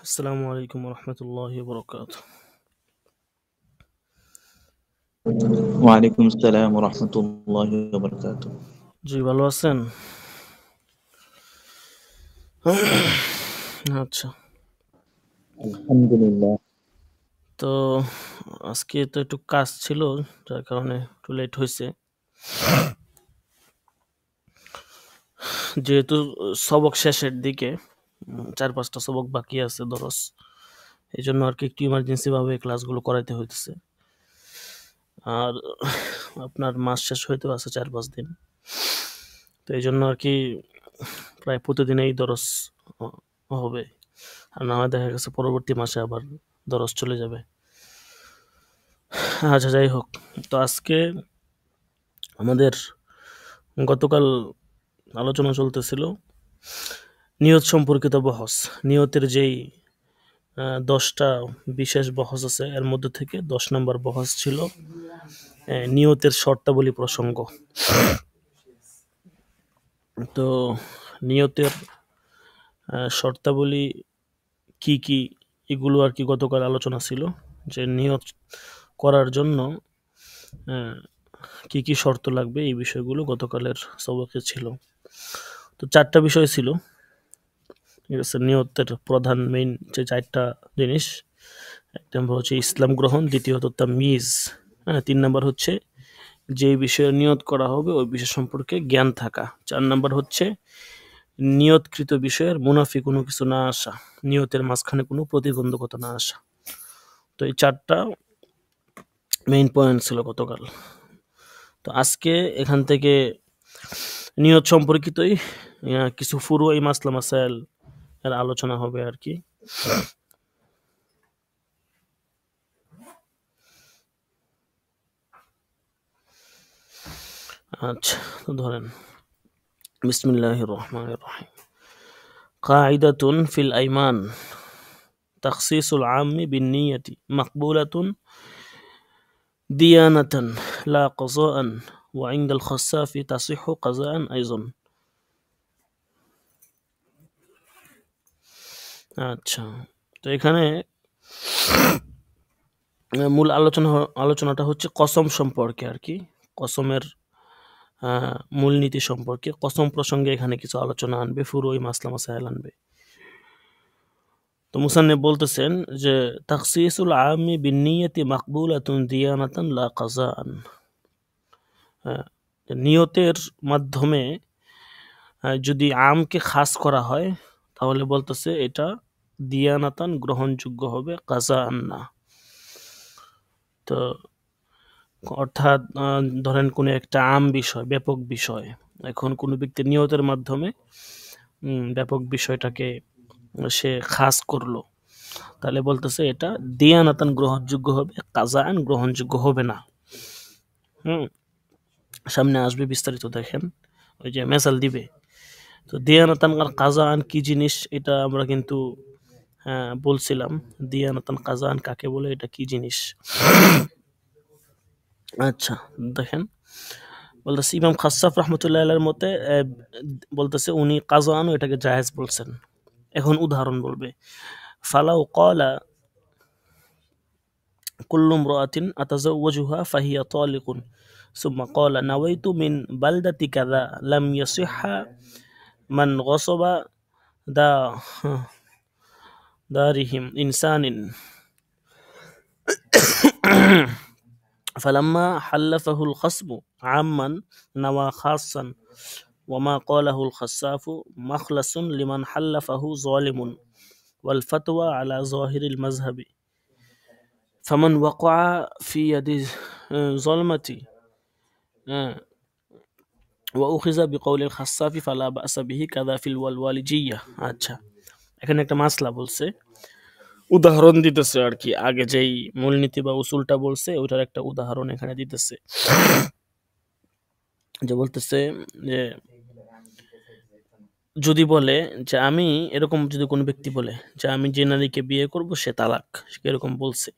আসসালামু আলাইকুম রহমতুল্লাহি বরকাত। ওয়ালাইকুম আসসালাম ওয়া রাহমাতুল্লাহি ওয়া বারাকাতুহু। জি, ভালো আছেন? আচ্ছা, আলহামদুলিল্লাহ। তো আজকে তো একটু কাজ ছিল, যার কারণে একটু লেট হয়েছে। যেহেতু সবক শেষের দিকে 4-5টা সবক বাকি আছে দরস, এই জন্য আর কি একটু ইমার্জেন্সি ভাবে ক্লাসগুলো করাইতে হইতেছে। আর আপনার মাস শেষ হইতেও আছে 4-5 দিন, তো এই জন্য আর কি প্রায় প্রতিদিনেই দরস হবে। আর না হয় দেখা গেছে পরবর্তী মাসে আবার দরস চলে যাবে। আচ্ছা, যাই হোক, তো আজকে আমাদের গতকাল আলোচনা চলতেছিল নিয়ত সম্পর্কিত বহস। নিয়তের যেই 10টা বিশেষ বহস আছে, এর মধ্যে থেকে 10 নম্বর বহস ছিল নিয়তের শর্তাবলী প্রসঙ্গ। তো নিয়তের শর্তাবলী কি কি, এগুলো আর কি গতকাল আলোচনা ছিল, যে নিয়ত করার জন্য কি কি শর্ত লাগবে, এই বিষয়গুলো গতকালের সবকে ছিল। তো 4টা বিষয় ছিল, ঠিক আছে। নিয়তের প্রধান মেইন যে 4টা জিনিস, এক নম্বর হচ্ছে ইসলাম গ্রহণ, দ্বিতীয়ত তামিজ, হ্যাঁ, 3 নম্বর হচ্ছে যে বিষয়ে নিয়ত করা হবে ওই বিষয় সম্পর্কে জ্ঞান থাকা, 4 নম্বর হচ্ছে নিয়তকৃত বিষয়ের মুনাফি কোনো কিছু না আসা, নিয়তের মাঝখানে কোনো প্রতিবন্ধকতা না আসা। তো এই 4টা মেইন পয়েন্ট ছিল গতকাল। তো আজকে এখান থেকে নিয়ত সম্পর্কিতই কিছু ফুরুয়াই মাসলা মাসাইল এর আলোচনা হবে আর কি। আচ্ছা, তো ধরেন, বিসমিল্লাহির রহমানির রহিম। কাইদাতুন ফিল আইমান তাখসিসুল আম্মি বিন্নিয়াতি মাকবুলাতুন দিয়ানাতান লা কাযাআন ওয়া ইনদাল খাসাফি তাসিহু কাযাআন আইযান। আচ্ছা, তো এখানে মূল আলোচনাটা হচ্ছে কসম সম্পর্কে আর কি। কসমের মূলনীতি সম্পর্কে, কসম প্রসঙ্গে এখানে কিছু আলোচনা আনবে, ফুরুই মাসলা মাসাইল আনবে। তো মুসান্নিফ বলতেছেন যে তাখসিসুল আম্মি বিন্নিয়াতি মাকবুলাতুন দিয়ানাতান লা কাযাআন। নিয়তের মাধ্যমে যদি আমকে খাস করা হয়, তাহলে বলতেছে এটা দিয়ানাতান গ্রহণযোগ্য হবে, কাযাআন না। তো অর্থাৎ ধরেন কোনো একটা আম বিষয়, ব্যাপক বিষয়, এখন কোনো ব্যক্তি নিয়তের মাধ্যমে ব্যাপক বিষয়টাকে সে খাস করলো, তাহলে বলতেছে এটা দিয়ানাতান গ্রহণযোগ্য হবে, কাযাআন গ্রহণযোগ্য হবে না। সামনে আসবে বিস্তারিত, দেখেন ওই যে মেসাল দিবে। তো দিয়ানাতান আর কাযাআন কি জিনিস, এটা আমরা কিন্তু বলছিলাম, দিয়ানাতান কাযাআন কাকে বলে, এটা কি জিনিস। আচ্ছা, দেখেন, বলতেছে ইমাম খাসসাফ রহমতুল্লাহ আলাইহির মতে বলতেছে উনি কাযাআন এটাকে জায়েজ বলছেন। এখন উদাহরণ বলবে, ফালাউ ক্বালা কুল্লু ইমরাআতিন আতাযাওয়াজুহা ফাহিয়া তালিকুন সুম্মা ক্বালা নাওয়াইতু মিন বালদাতি কাযা লাম ইয়াসিহহা মান গাসাবা দা দারিহিম ইনসানিন ফালাম্মা হাল্লাফাহুল খাসবু আম্মান নাওয়া খাসান ওয়ামা ক্বালাহুল খাসাফু মাখলাসুন লিমান হাল্লাফাহু যালিমুন ওয়াল ফাতওয়া আলা যাহিরিল মাযহাবি ফামান ওয়াকা ফি ইয়াদি যালমাতি ওয়া উখিযা বিকাউলিল খাসাফি ফালা বা'সা বিহি কাযা ফিল ওয়ালওয়ালিজিয়া। আচ্ছা, এখানে একটা মাসলা বলছে, উদাহরণ দিতেছে আর কি। আগে যেই মূলনীতি বা উসুলটা বলছে ওইটার একটা উদাহরণ এখানে দিতেছে, যে বলতেছে যে যদি বলে যে আমি এরকম, যদি কোনো ব্যক্তি বলে যে আমি যে নারীকে বিয়ে করব সে তালাক, সে এরকম বলছে,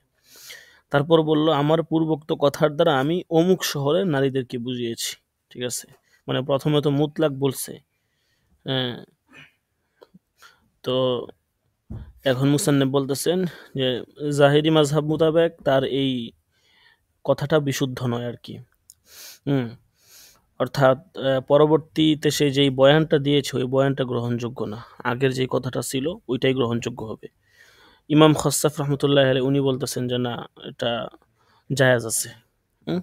তারপর বলল আমার পূর্বোক্ত কথার দ্বারা আমি অমুক শহরের নারীদেরকে বুঝিয়েছি, ঠিক আছে। মানে প্রথমে তো মুতলাক বলছে, হ্যাঁ, তো এখন মুসান্নেফ বলতেছেন যে জাহিরি মাযহাব মোতাবেক তার এই কথাটা বিশুদ্ধ নয় আর কি। অর্থাৎ পরবর্তীতে সে যেই বয়ানটা দিয়েছে ওই বয়ানটা গ্রহণযোগ্য না, আগের যে কথাটা ছিল ওইটাই গ্রহণযোগ্য হবে। ইমাম খসাফ রহমতুল্লাহ আলাইহি উনি বলতেছেন যে না, এটা জায়েজ আছে। হুম?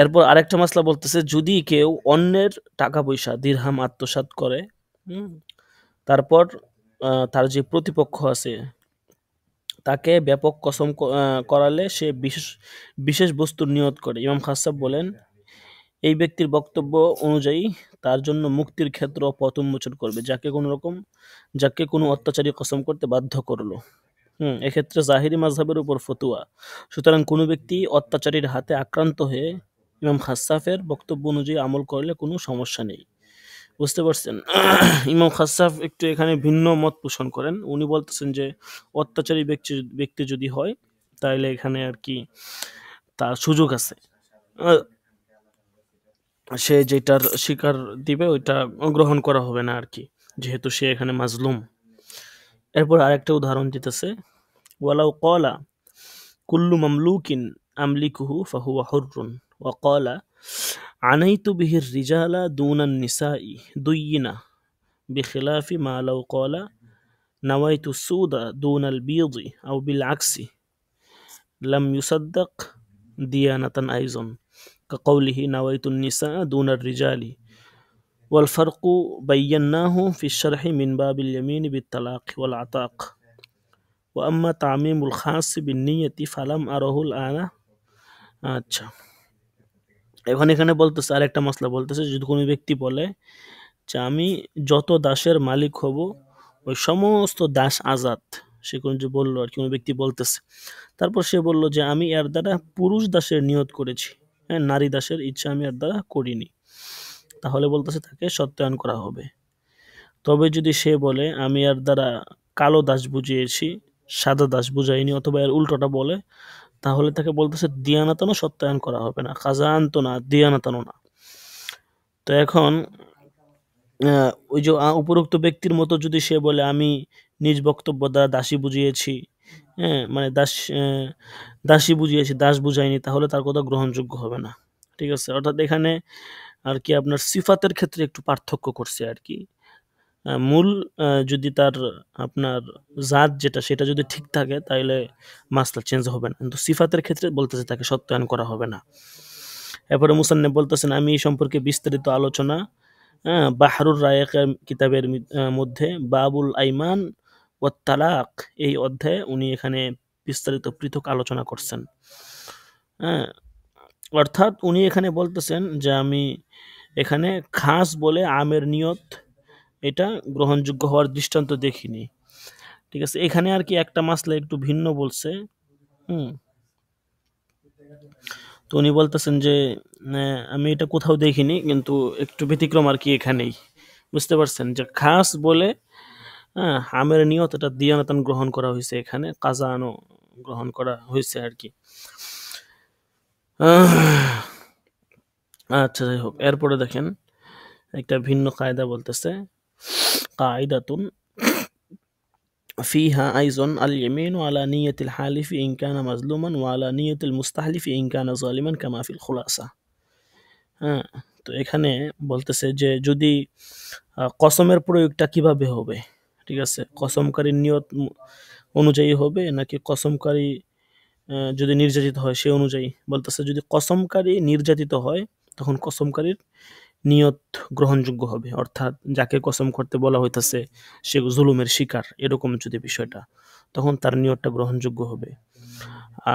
এরপর আরেকটা মাসলা বলতেছে, যদি কেউ অন্যের টাকা পয়সা দিরহাম আত্মসাৎ করে, হুম, তারপর তার যে প্রতিপক্ষ আছে তাকে ব্যাপক কসম করালে সে বিশেষ বিশেষ বস্তুর নিয়ত করে। ইমাম খাসাব বলেন, এই ব্যক্তির বক্তব্য অনুযায়ী তার জন্য মুক্তির ক্ষেত্র পথ উন্মোচন করবে, যাকে কোনো অত্যাচারী কসম করতে বাধ্য করলো। এক্ষেত্রে জাহিরি মাযহাবের উপর ফতুয়া। সুতরাং কোনো ব্যক্তি অত্যাচারীর হাতে আক্রান্ত হয়ে ইমাম খাসাফের বক্তব্য অনুযায়ী আমল করলে কোনো সমস্যা নেই। বুঝতে পারছেন? ইমাম খাসাফ একটু এখানে ভিন্ন মত পোষণ করেন। উনি বলতেছেন যে অত্যাচারী ব্যক্তি যদি হয় তাহলে এখানে আর কি তার সুযোগ আছে। আহ, সে যেটার শিকার দিবে ওইটা গ্রহণ করা হবে না আর কি, যেহেতু সে এখানে মাজলুম। এরপর আরেকটা উদাহরণ দিতেছে, ওয়ালাউ ক্বালা কুল্লু মামলুকিন আমলিকুহু ফাহুয়া হুররুন ওয়া ক্বালা আনাইতু বিহির রিজালা দুনান নিসাই দুইয়িনা বিখিলাফি মা লাউ ক্বালা নাওয়াইতু সুদা দুনাল বিয়দি আও বিল আকসি লাম ইউসাদ্দাক দিয়ানাতান আইজন كقوله نويت النساء دون الرجال والفرق بيناه في الشرح من باب اليمين بالطلاق والعتاق وأما تعميم الخاص بالنية فلم أره الآن। আচ্ছা, এখানে বলতেছে আরেকটা মাসলা বলতেছে, যদি কোনো ব্যক্তি বলে যে আমি যত দাসের মালিক হব ওই সমস্ত দাস আজাদ, সে কোন যে বললো আর কি, কোনো ব্যক্তি বলতেছে, তারপর সে বলল যে আমি এর দ্বারা পুরুষ দাসের নিয়ত করেছি, হ্যাঁ, নারী দাসের ইচ্ছা আমি এর দ্বারা করিনি, তাহলে বলতেছে তাকে সত্যায়ন করা হবে। তবে যদি সে বলে আমি এর দ্বারা কালো দাস বুঝিয়েছি, সাদা দাস বুঝাইনি, অথবা এর উল্টোটা বলে, তাহলে তাকে বলতেছে দিয়ানাতানো সত্যায়ন করা হবে না, খাজান তো না, দিয়ানাতানো না। তো এখন ওই যে উপরোক্ত ব্যক্তির মতো যদি সে বলে আমি নিজ বক্তব্য দ্বারা দাসী বুঝিয়েছি, হ্যাঁ, মানে দাসী বুঝিয়েছি, দাস বুঝাইনি, তাহলে তার কথা গ্রহণযোগ্য হবে না। ঠিক আছে? অর্থাৎ এখানে আর কি আপনার সিফাতের ক্ষেত্রে একটু পার্থক্য করছে আর কি। মূল যদি তার আপনার জাত যেটা সেটা যদি ঠিক থাকে তাহলে মাসলা চেঞ্জ হবে না, কিন্তু সিফাতের ক্ষেত্রে বলতেছে তাকে সত্যায়ন করা হবে না। এরপরে মুসান্নেফ বলতেছেন, আমি এই সম্পর্কে বিস্তারিত আলোচনা বাহরুর রায়েকের কিতাবের মধ্যে বাবুল আইমান ও তালাক এই অধ্যায়ে উনি এখানে বিস্তারিত পৃথক আলোচনা করছেন। হ্যাঁ, অর্থাৎ উনি এখানে বলতেছেন যে আমি এখানে খাস বলে আমের নিয়ত এটা গ্রহণযোগ্য হওয়ার দৃষ্টান্ত দেখিনি। ঠিক আছে, এখানে আর কি একটা মাসলা একটু ভিন্ন বলছে। হুম, তো উনি বলতেছেন যে আমি এটা কোথাও দেখিনি, কিন্তু একটু ব্যতিক্রম আর কি এখানেই। বুঝতে পারছেন যে খাস বলে হ্যাঁ আমের নিয়ত এটা দিয়ানাতান গ্রহণ করা হয়েছে, এখানে কাজানো গ্রহণ করা হয়েছে আর কি। আচ্ছা, যাই হোক, এরপরে দেখেন একটা ভিন্ন কায়দা বলতেছে, কায়দাতুন فيها أيضا اليمين على نية الحالف إن كان مظلوما وعلى نية المستحلف إن كان ظالما كما في الخلاصة। হ্যাঁ, তো এখানে বলতেছে যে যদি কসমের প্রয়োগটা কিভাবে হবে, ঠিক আছে, কসমকারীর নিয়ত অনুযায়ী হবে নাকি কসমকারী যদি নির্যাতিত হয় সে অনুযায়ী। বলতেছে যদি কসমকারী নির্যাতিত হয় তখন কসমকারীর নিয়ত গ্রহণযোগ্য হবে, অর্থাৎ যাকে কসম করতে বলা হইতেছে সে জুলুমের শিকার, এরকম যদি বিষয়টা, তখন তার নিয়তটা গ্রহণযোগ্য হবে।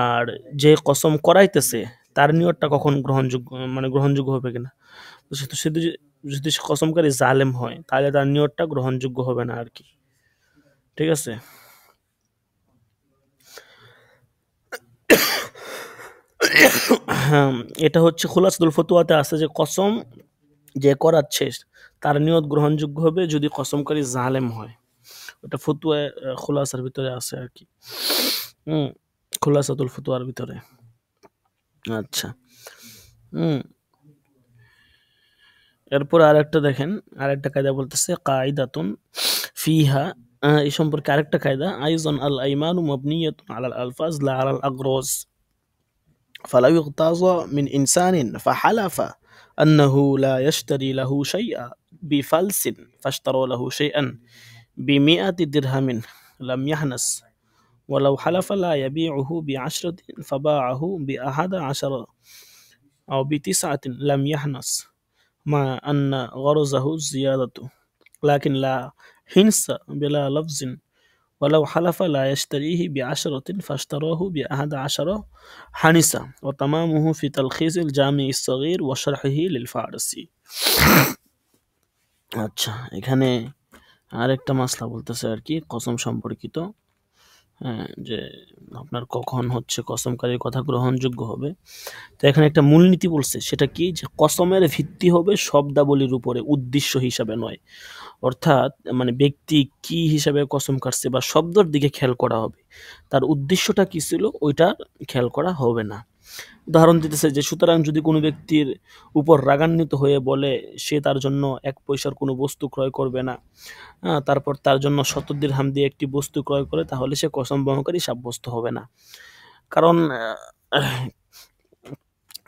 আর যে কসম করাইতেছে তার নিয়তটা কখন গ্রহণযোগ্য, মানে গ্রহণযোগ্য হবে কিনা, তো সে যদি সে কসমকারী জালেম হয় তাহলে তার নিয়তটা গ্রহণযোগ্য হবে না আর কি। ঠিক আছে? এটা হচ্ছে খুলাসাতুল ফতুয়াতে আছে যে কসম যে করাচ্ছে তার নিয়ত গ্রহণযোগ্য হবে যদি কসমকারী জালেম হয়। ওটা ফতুয়া খুলাসার ভিতরে আছে আর কি। খুলাসাতুল ফতুয়ার ভিতরে। আচ্ছা, এরপর আরেকটা দেখেন, আরেকটা কায়দা বলতেছে কায়দাতুন ফিহা এই সম্পর্কে আরেকটা কায়দা, আইজন আল আইমানু মাবনিয়াতুন আলাল আলফাজ লা আলাল আগরাজ فلو اغتاظ من إنسان فحلف أنه لا يشتري له شيئا بفلس فاشتروا له شيئا ب100 درهم لم يحنس ولو حلف لا يبيعه ب10 فباعه ب11 أو ب9 لم يحنس مع أن غرضه الزيادة لكن لا حنس بلا لفظ ولو حلف لا يشتريه ب10 فاشتراه ب11 حنس وتمامه في تلخيص الجامع الصغير وشرحه للفارسي আচ্ছা এখানে আরেকটা মাসলা বলতেছে আর কি কসম সম্পর্কিত, হ্যাঁ, যে আপনার কখন হচ্ছে কসমকারীর কথা গ্রহণযোগ্য হবে। তো এখানে একটা মূলনীতি বলছে, সেটা কি, যে কসমের ভিত্তি হবে শব্দাবলীর উপরে, উদ্দেশ্য হিসাবে নয়। অর্থাৎ মানে ব্যক্তি কি হিসাবে কসম কাটছে বা শব্দের দিকে খেয়াল করা হবে, তার উদ্দেশ্যটা কি ছিল ওইটা খেয়াল করা হবে না। উদাহরণ দিতেছে যে সুতরাং যদি কোনো ব্যক্তির উপর রাগান্বিত হয়ে বলে সে তার জন্য 1 পয়সার কোনো বস্তু ক্রয় করবে না, তারপর তার জন্য 70 দিরহাম দিয়ে একটি বস্তু ক্রয় করে, তাহলে সে কসম ভঙ্গকারী সাব্যস্ত হবে না। কারণ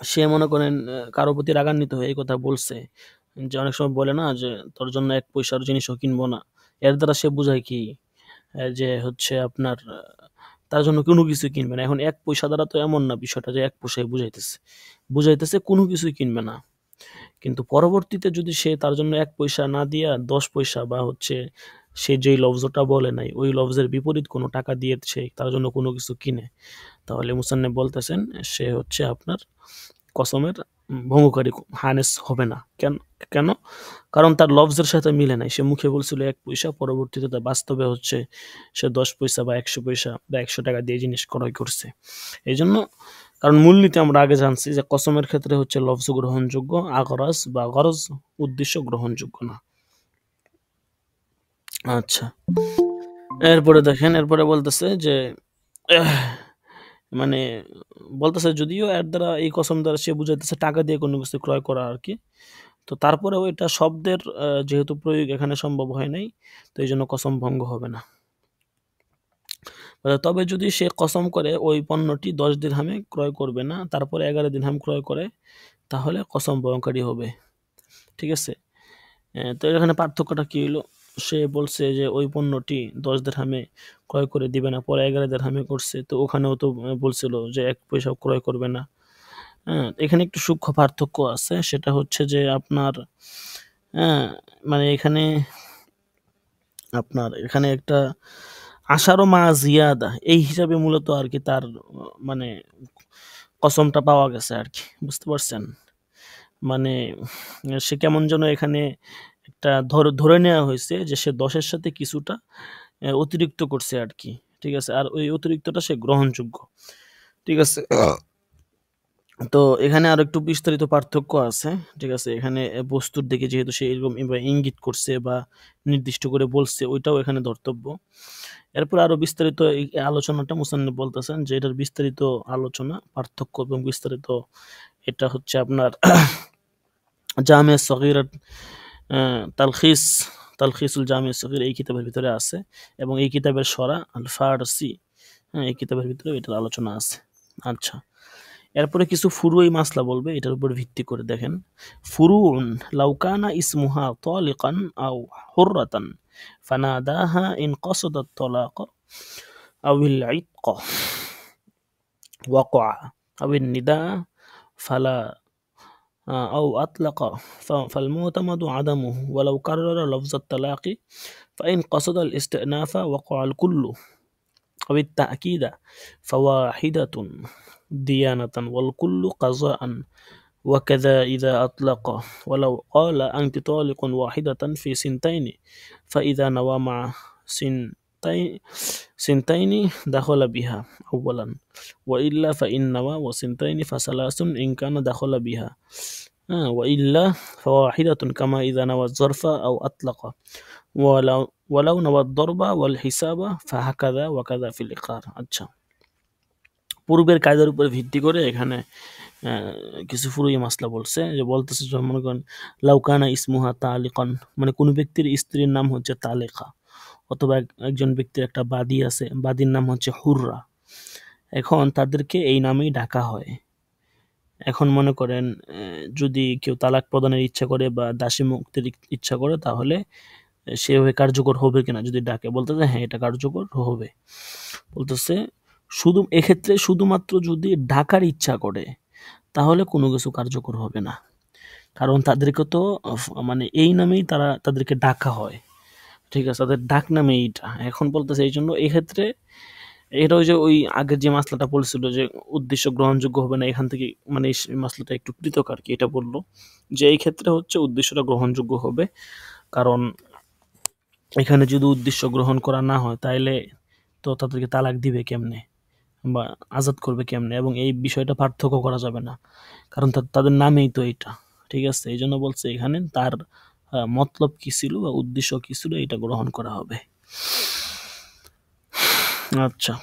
সে মনে করেন কারো প্রতি রাগান্বিত হয়ে এই কথা বলছে, যে অনেক সময় বলে না যে তোর জন্য 1 পয়সার জিনিসও কিনবো না। এর দ্বারা সে বোঝায় কি, যে হচ্ছে আপনার তার জন্য কোনো কিছু কিনবে না। এখন 1 পয়সা দ্বারা তো এমন না বিষয়টা যে 1 পয়সায় বুঝাইতেছে কোনো কিছুই কিনবে না। কিন্তু পরবর্তীতে যদি সে তার জন্য 1 পয়সা না দিয়া 10 পয়সা বা হচ্ছে সে যেই লফজটা বলে নাই ওই লফজের বিপরীত কোনো টাকা দিয়ে সে তার জন্য কোনো কিছু কিনে, তাহলে মুসান্নেফ বলতেছেন সে হচ্ছে আপনার কসমের ভঙ্গকারী, হানেস হবে না। কেন কেন কারণ তার লফজের সাথে মিলে নাই। সে মুখে বলছিল 1 পয়সা, পরবর্তীতে তার বাস্তবে হচ্ছে সে 10 পয়সা বা 100 পয়সা বা 100 টাকা দিয়ে জিনিস ক্রয় করছে। এই জন্য, কারণ মূলনীতি আমরা আগে জানছি যে কসমের ক্ষেত্রে হচ্ছে লফজ গ্রহণযোগ্য, আগরাজ বা গরজ উদ্দেশ্য গ্রহণযোগ্য না। আচ্ছা এরপরে দেখেন, এরপরে বলতেছে যে মানে বলতেছে যদিও এর দ্বারা এই কসম দ্বারা সে বুঝাইতেছে টাকা দিয়ে কোনো কিছু ক্রয় করা আর কি, তো তারপরেও এটা শব্দের যেহেতু প্রয়োগ এখানে সম্ভব হয় নাই, তো এই জন্য কসম ভঙ্গ হবে না। তবে যদি সে কসম করে ওই পণ্যটি 10 দিরহামে ক্রয় করবে না, তারপরে 11 দিরহাম ক্রয় করে, তাহলে কসম ভঙ্গকারী হবে। ঠিক আছে, তো এখানে পার্থক্যটা কি হলো, সে বলছে যে ওই পণ্যটি 10 দিরহামে ক্রয় করে দিবে না, পরে 11 দিরহামে করছে, তো ওখানেও তো বলছিল যে 1 পয়সাও ক্রয় করবে না। হ্যাঁ, এখানে একটু সূক্ষ্ম পার্থক্য আছে, সেটা হচ্ছে যে আপনার মানে এখানে একটা আশারো মা জিয়াদা এই হিসাবে মূলত আর কি তার মানে কসমটা পাওয়া গেছে আর কি, বুঝতে পারছেন? মানে সে কেমন যেন এখানে একটা ধরে নেওয়া হয়েছে যে সে 10-এর সাথে কিছুটা অতিরিক্ত করছে আর কি। ঠিক আছে, আর ওই অতিরিক্তটা সে গ্রহণযোগ্য। ঠিক আছে, তো এখানে আরো একটু বিস্তারিত পার্থক্য আছে। ঠিক আছে, এখানে বস্তুর দিকে যেহেতু সে এরকম ইঙ্গিত করছে বা নির্দিষ্ট করে বলছে, ওইটাও এখানে ধর্তব্য। এরপর আরো বিস্তারিত এই আলোচনাটা মুসান্নিফ বলতেছেন যে এটার বিস্তারিত আলোচনা, পার্থক্য এবং বিস্তারিত এটা হচ্ছে আপনার জামে সগীরাত তালখিসুল জামে সগীর এই কিতাবের ভিতরে আছে, এবং এই কিতাবের সরা আল ফারসি, এই কিতাবের ভিতরে এটার আলোচনা আছে। আচ্ছা, এরপরে কিছু ফুরুই মাসলা বলবে এটার উপর ভিত্তি করে। দেখেন, ফুরুন লাউকানা ইসমুহা তালিকান আও হুররাতান ফানাদাহা ইন কাসাদাত তালাক আও আল ইতক ওয়াকা আও আন নিদা ফালা أو أطلق فالمعتمد عدمه ولو كرر لفظ الطلاق فإن قصد الاستئناف وقع الكل أو التأكيد فواحدة ديانة والكل قضاء وكذا إذا أطلق ولو قال أنت طالق واحدة في سنتين فإذا نوى مع سنتين دخل بها أولا وإلا فإن نوى وسنتين فثلاث إن كان دخل بها وإلا فواحدة كما إذا نوى الظرف أو أطلق ولو نوى الضرب والحساب فهكذا وكذا في الإقرار। আচ্ছা, পূর্বের কায়দার উপর ভিত্তি করে এখানে কিছু ফুরুই মাসলা বলছে, যে বলতেছে মনে করেন লাউকানা ইসমুহা তালিকান, মানে কোন ব্যক্তির স্ত্রীর নাম হচ্ছে তালেকা অথবা একজন ব্যক্তির একটা বাদী আছে, বাদীর নাম হচ্ছে হুররা। এখন তাদেরকে এই নামেই ডাকা হয়। এখন মনে করেন যদি কেউ তালাক প্রদানের ইচ্ছা করে বা দাসী মুক্তির ইচ্ছা করে, তাহলে সেভাবে কার্যকর হবে কিনা যদি ডাকে, বলতেছে হ্যাঁ এটা কার্যকর হবে। বলতেছে শুধু এক্ষেত্রে শুধুমাত্র যদি ডাকার ইচ্ছা করে তাহলে কোনো কিছু কার্যকর হবে না, কারণ তাদেরকে তো মানে এই নামেই তাদেরকে ডাকা হয়, ঠিক আছে, তাদের ডাক নামে এইটা। এখন বলতেছে এই জন্য এক্ষেত্রে এটা ওই যে ওই আগের যে মাসলাটা বলছিল যে উদ্দেশ্য গ্রহণযোগ্য হবে না, এখান থেকে মানে এই মাসলাটা একটু পৃথক আর কি। এটা বললো যে এই ক্ষেত্রে হচ্ছে উদ্দেশ্যটা গ্রহণযোগ্য হবে, কারণ এখানে যদি উদ্দেশ্য গ্রহণ করা না হয় তাইলে তো তাদেরকে তালাক দিবে কেমনে বা আজাদ করবে কেমনে, এবং এই বিষয়টা পার্থক্য করা যাবে না, কারণ তাদের নামেই তো এটা, ঠিক আছে। এই জন্য বলছে এখানে তার মতলব কি ছিল বা উদ্দেশ্য কি ছিল এটা গ্রহণ করা হবে। আচ্ছা,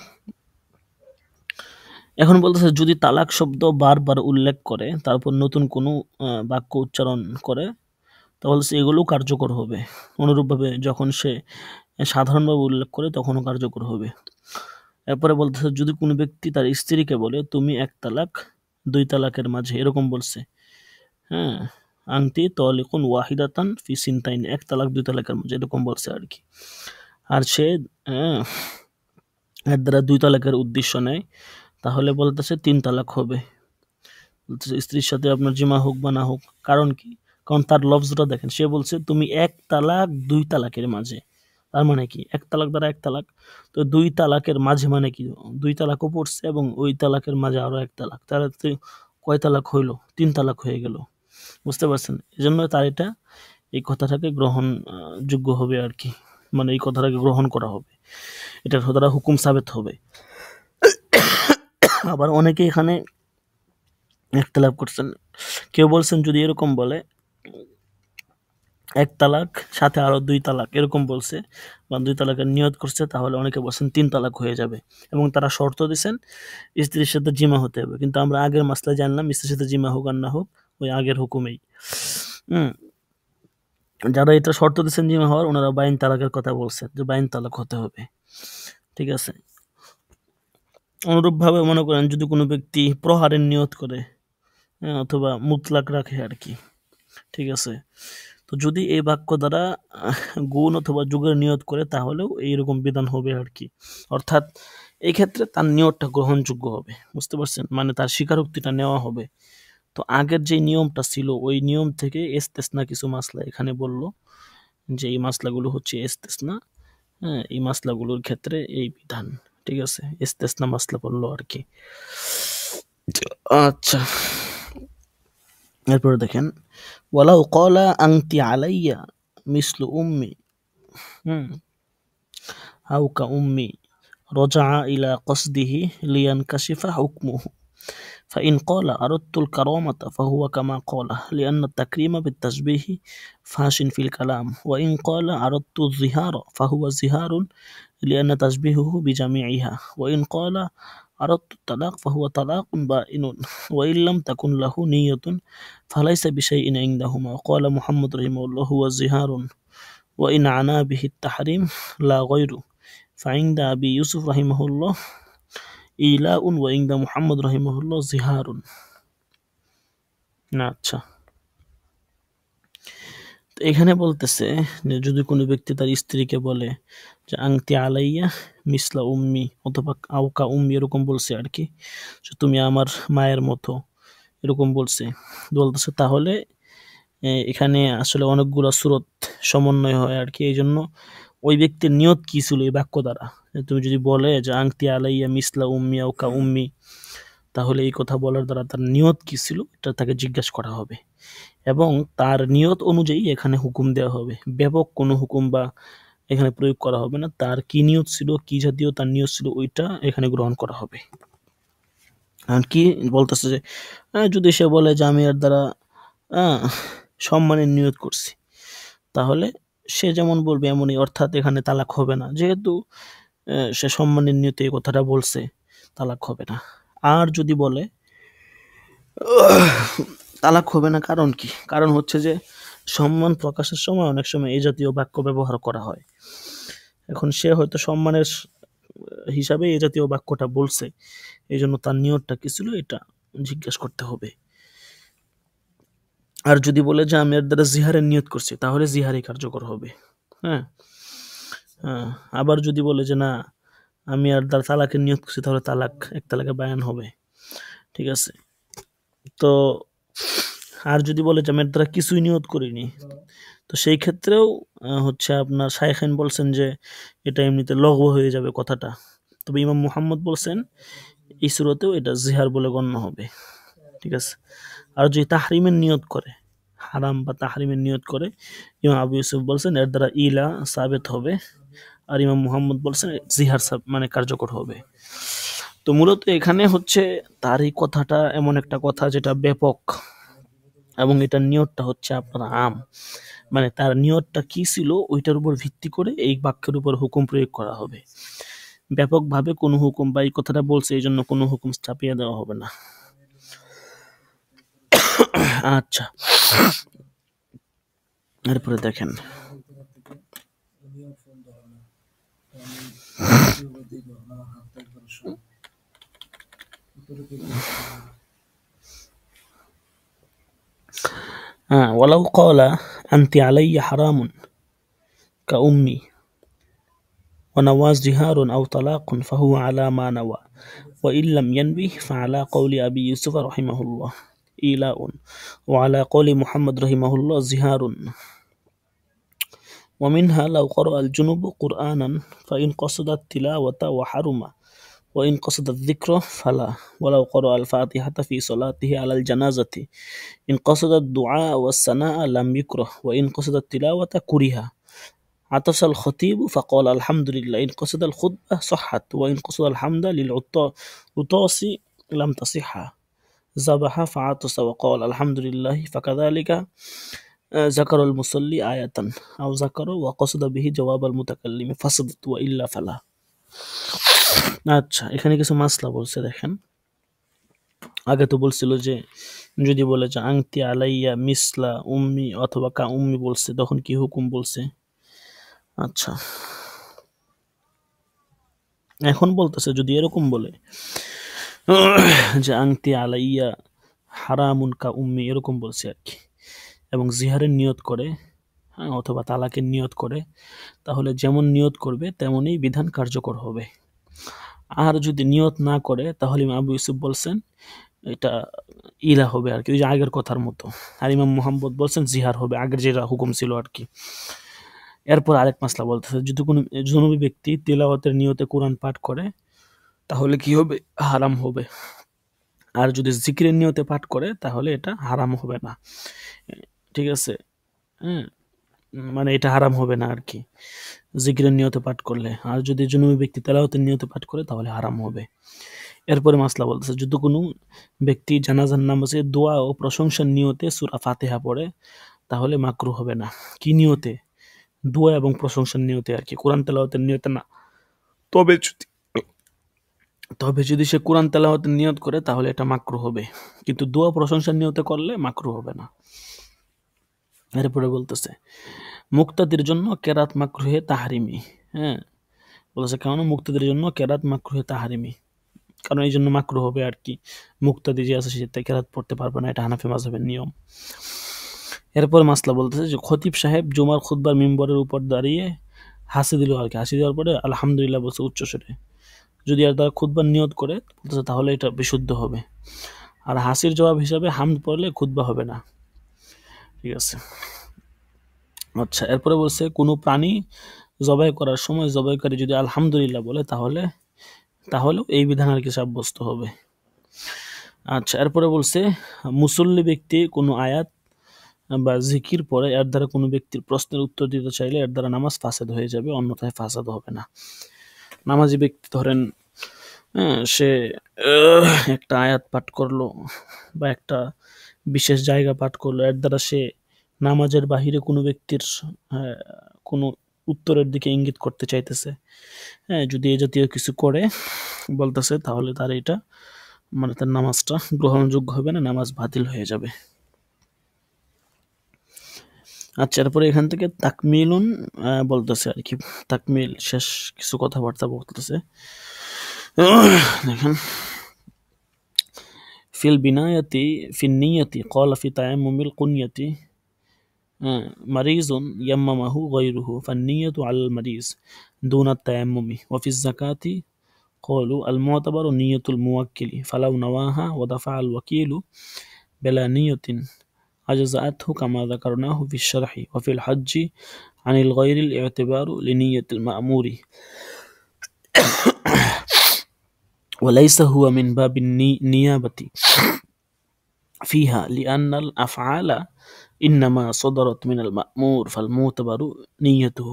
এখন বলতেছে যদি তালাক শব্দ বারবার উল্লেখ করে তারপর নতুন কোনো বাক্য উচ্চারণ করে তাহলে এগুলো কার্যকর হবে। অনুরূপভাবে যখন সে সাধারণভাবে উল্লেখ করে তখনও কার্যকর হবে। এরপরে বলতেছে যদি কোনো ব্যক্তি তার স্ত্রীকে বলে তুমি এক তালাক দুই তালাকের মাঝে, এরকম বলছে, হ্যাঁ, আংটি তলিকুন ওয়াহিদাতান ফি সিনতাইন, এক তালাক দুই তালাকের মাঝে এরকম বলছে আর কি, আর সে এর দ্বারা দুই তালাকের উদ্দেশ্য নেয়, তাহলে বলতেছে তিন তালাক হবে। স্ত্রীর সাথে আপনার জিমা হোক বা না হোক, কারণ কি, কারণ তার লফজটা দেখেন, সে বলছে তুমি এক তালাক দুই তালাকের মাঝে, তার মানে কি এক তালাক দ্বারা এক তালাক, তো দুই তালাকের মাঝে মানে কি দুই তালাকও পড়ছে এবং ওই তালাকের মাঝে আরো এক তালাক, তাহলে কয় তালাক হইলো, তিন তালাক হয়ে গেল, বুঝতে পারছেন। এই জন্য তার এটা এই কথাটাকে গ্রহণ যোগ্য হবে আর কি, মানে এই কথাটাকে গ্রহণ করা হবে, এটার দ্বারা হুকুম সাবেত হবে। আবার অনেকে এখানে ইখতিলাফ করছেন, কেউ বলছেন যদি এরকম বলে এক তালাক সাথে আরো দুই তালাক এরকম বলছে বা দুই তালাকের নিয়ত করছে, তাহলে অনেকে বলছেন তিন তালাক হয়ে যাবে, এবং তারা শর্ত দিচ্ছেন স্ত্রীর সাথে জিমা হতে হবে। কিন্তু আমরা আগের মাসলায় জানলাম স্ত্রীর সাথে জিমা হোক আর না হোক ওই আগের হুকুমেই। যারা এটা শর্ত দিচ্ছেন জিমা হওয়ার, ওনারা বাইন তালাকের কথা বলছেন যে বাইন তালাক হতে হবে, ঠিক আছে। অনুরূপভাবে মনে করেন যদি কোনো ব্যক্তি প্রহারের নিয়ত করে, অথবা মুতলাক রাখে আর কি, ঠিক আছে, তো যদি এই বাক্য দ্বারা গুণ অথবা যুগের নিয়ত করে তাহলেও এইরকম বিধান হবে আর কি, অর্থাৎ এই ক্ষেত্রে তার নিয়তটা গ্রহণযোগ্য হবে, বুঝতে পারছেন, মানে তার স্বীকারোক্তিটা নেওয়া হবে। তো আগের যে নিয়মটা ছিল ওই নিয়ম থেকে ইস্তেসনা কিছু মাসলা এখানে বলল যে এই মাসলাগুলো হচ্ছে ইস্তেসনা, হ্যাঁ, এই মাসলাগুলোর ক্ষেত্রে এই বিধান, ঠিক আছে, ইস্তেসনা মাসলা বললো আর কি। আচ্ছা, এরপরে দেখেন ওয়ালাউ ক্বালা আনতি আলাইয়া মিসলু উম্মি আও কা উম্মি রজাআ ইলা কসদিহি লিয়ানকাশিফা হুকমুহু فإن قال أردت الكرامة فهو كما قال لأن التكريم بالتشبيه فاش في الكلام، وإن قال أردت الظهار فهو زهار لأن تشبيهه بجميعها، وإن قال أردت الطلاق فهو طلاق بائن، وإن لم تكن له نية فليس بشيء عندهما. وقال محمد رحمه الله هو زهار وإن عنا به التحريم لا غيره، فعند أبي يوسف رحمه الله إيلاء وعند محمد رحمه الله زهار। আচ্ছা, তো এখানে বলতেছে যে যদি কোনো ব্যক্তি তার স্ত্রীকে বলে যে আংতি আলাইয়া মিসলা উম্মি অথবা আউকা উম্মি এরকম বলছে আর কি, যে তুমি আমার মায়ের মতো এরকম বলছে, তাহলে এখানে আসলে অনেকগুলো সুরত সমন্বয় হয় আর কি। এই জন্য ওই ব্যক্তির নিয়ত কি ছিল এই বাক্য দ্বারা, তুমি যদি বলে যে আংতি আলাইয়া মিসলা উম্মি আউকা উম্মি, তাহলে এই কথা বলার দ্বারা তার নিয়ত কি ছিল এটা তাকে জিজ্ঞাসা করা হবে, এবং তার নিয়ত অনুযায়ী এখানে হুকুম দেওয়া হবে, ব্যাপক কোনো হুকুম বা এখানে প্রয়োগ করা হবে না, তার কি নিয়ত ছিল, কি জাতীয় তার নিয়ত ছিল ওইটা এখানে গ্রহণ করা হবে। আর কি বলতেছে যে যদি সে বলে যে আমি এর দ্বারা সম্মানের নিয়ত করছি, তাহলে সে যেমন বলবে এমনই, অর্থাৎ এখানে তালাক হবে না, যেহেতু সে সম্মানের নিয়তে এই কথাটা বলছে, তালাক হবে না। আর যদি বলে তালাক হবে না, কারণ কি, কারণ হচ্ছে যে সম্মান প্রকাশের সময় অনেক সময় এই জাতীয় বাক্য ব্যবহার করা হয়, এখন সে হয়তো সম্মানের হিসাবে এই জাতীয় বাক্যটা বলছে, এই জন্য তার নিয়তটা কি ছিল এটা জিজ্ঞেস করতে হবে। আর যদি বলে যে আমি এর দ্বারা জিহারের নিয়ত করছি, তাহলে জিহারই কার্যকর হবে। হ্যাঁ, আবার যদি বলে যে না আমি আর দ্বারা তালাকের নিয়ত করছি, তাহলে তালাক এক তালাকে বায়ান হবে। ঠিক আছে, তো আর যদি বলে যে আমি এর দ্বারা কিছুই নিয়ত করিনি, তো সেই ক্ষেত্রেও হচ্ছে আপনার শাইখাইন বলছেন যে এটা এমনিতে লঘু হয়ে যাবে কথাটা। তবে ইমাম মুহাম্মদ বলছেন এই সূরাতেও এটা জিহার বলে গণ্য হবে। ঠিক আছে, আর যদি তাহরিমের নিয়ত করে, হারাম বা তাহরিমের নিয়ত করে, ইমাম আবু ইউসুফ বলছেন এর দ্বারা ইলা সাবেত হবে, আর ইমাম মুহাম্মদ বলছেন জিহার মানে কার্যকর হবে। তো মূলত এখানে হচ্ছে তার এই কথাটা এমন একটা কথা যেটা ব্যাপক, এবং এটার নিয়তটা হচ্ছে আপনার আম, মানে তার নিয়তটা কি ছিল ওইটার উপর ভিত্তি করে এই বাক্যের উপর হুকুম প্রয়োগ করা হবে। ব্যাপকভাবে কোনো হুকুম বা এই কথাটা বলছে এই জন্য কোনো হুকুম চাপিয়ে দেওয়া হবে না। আচ্ছা, এরপরে দেখেন ولو قال أنت علي حرام كأمي ونوى زهار أو طلاق فهو على ما نوى وإن لم ينوه فعلى قول أبي يوسف رحمه الله إيلاء وعلى قول محمد رحمه الله زهار ومنها لو قرأ الجنوب قرآنا فإن قصد التلاوة وحرم وإن قصد الذكر فلا ولو قرأ الفاتحة في صلاته على الجنازة إن قصد الدعاء والثناء لم يكره وإن قصد التلاوة كره عطس الخطيب فقال الحمد لله إن قصد الخطبة صحت وإن قصد الحمد للعطاس لم تصح ذبح فعطس وقال الحمد لله فكذلك ذكر المصلي آية أو ذكر وقصد به جواب المتكلم فصدت وإلا فلا। আচ্ছা, এখানে কিছু মাসলা বলছে দেখেন। আগে তো বলছিল যে যদি বলে যে আংতি আলাইয়া মিসলা উম্মি অথবা কা উম্মি বলছে তখন কি হুকুম বলছে। আচ্ছা, এখন বলতেছে যদি এরকম বলে যে আংতি আলাইয়া হারামুন কা উম্মি এরকম বলছে আর কি, এবং জিহারের নিয়ত করে, হ্যাঁ, অথবা তালাকের নিয়ত করে, তাহলে যেমন নিয়ত করবে তেমনই বিধান কার্যকর হবে। আর যদি নিয়ত না করে তাহলে ইমাম আবু ইউসুফ বলছেন এটা ইলা হবে আর কি, ওই যে আগের কথার মতো। আর ইমাম মুহাম্মদ বলছেন জিহার হবে, আগের যেটা হুকুম ছিল আর কি। এরপর আরেক মাসলা বলতেছে যদি কোনো জনবী ব্যক্তি তিলাওয়াতের নিয়তে কোরআন পাঠ করে তাহলে কি হবে, হারাম হবে। আর যদি জিকিরের নিয়তে পাঠ করে তাহলে এটা হারাম হবে না। ঠিক আছে, হ্যাঁ, মানে এটা হারাম হবে না আর কি জিকিরের নিয়তে পাঠ করলে। আর যদি জনবী ব্যক্তি তেলাওয়াতের নিয়তে পাঠ করে তাহলে হারাম হবে। এরপরে মাসলা বলতেছে যদি কোনো ব্যক্তি জানাজার নামাজে দোয়া ও প্রশংসার নিয়তে সূরা ফাতিহা পড়ে তাহলে মাকরুহ হবে না। কি নিয়তে? দোয়া এবং প্রশংসার নিয়তে আর কি, কোরআন তেলাওয়াতের নিয়তে না। তবে যদি সে কোরআন তেলাওয়াতের নিয়ত করে তাহলে এটা মাকরুহ হবে, কিন্তু দোয়া প্রশংসার নিয়তে করলে মাকরুহ হবে না। এরপরে বলতেছে মুক্তাদির জন্য কেরাত মাকরুহে তাহারিমি। হ্যাঁ, বলেছে কেন মুক্তাদির জন্য কেরাত মাকরুহে তাহারিমি, কারণ এই জন্য মাকরুহ হবে আর কি, মুক্তাদি যে আছে সে কেরাত পড়তে পারবে না, এটা হানাফি মাযহাবের নিয়ম। এরপর মাসলা বলতেছে যে খতিব সাহেব জুমার খুতবার মিম্বরের উপর দাঁড়িয়ে হাসি দিল আর কি, হাসি দেওয়ার পরে আলহামদুলিল্লাহ বলছে উচ্চস্বরে, যদি আর তারা খুতবার নিয়ত করে বলতেছে তাহলে এটা বিশুদ্ধ হবে। আর হাসির জবাব হিসাবে হামদ পড়লে খুতবা হবে না। ঠিক আছে, আচ্ছা, এরপরে বলছে কোনো প্রাণী জবাই করার সময় জবাইকারী যদি আলহামদুলিল্লাহ বলে তাহলেও এই বিধান আর কি সাব্যস্ত হবে। আচ্ছা, এরপরে বলছে মুসল্লি ব্যক্তি কোনো আয়াত বা জিকির পরে এর দ্বারা কোনো ব্যক্তির প্রশ্নের উত্তর দিতে চাইলে এর দ্বারা নামাজ ফাসাদ হয়ে যাবে, অন্যথায় ফাসাদ হবে না। নামাজি ব্যক্তি ধরেন সে একটা আয়াত পাঠ করলো বা একটা বিশেষ জায়গা পাঠ করলো, এর দ্বারা সে নামাজের বাহিরে কোনো ব্যক্তির কোনো উত্তরের দিকে ইঙ্গিত করতে চাইতেছে, হ্যাঁ, যদি এই জাতীয় কিছু করে বলতেছে তাহলে তার এটা মানে তার নামাজটা গ্রহণযোগ্য হবে না, নামাজ বাতিল হয়ে যাবে। আচ্ছা, এরপরে এখান থেকে তাকমিলুন বলতেছে আর কি, তাকমিল শেষ কিছু কথাবার্তা বলতেছে। দেখেন, ফিল বিনায়াতি ফিন নিয়াতি ক্বালা ফি তায়াম্মুমিল কুনিয়াতি মারিজুন ইয়াম্মামাহু গায়রুহু ফান্নিয়াতু আলাল মারিজ দুনা তায়াম্মুমি ওয়া ফিজ যাকাতি قالوا المعتبر نية الموكل فلو نواها ودفع الوكيل بلا نية أجزأته كما ذكرناه في الشرح وفي الحج عن الغير الاعتبار لنية المأمور وليس هو من باب النيابة فيها لأن الأفعال إنما صدرت من المأمور فالمعتبر نيته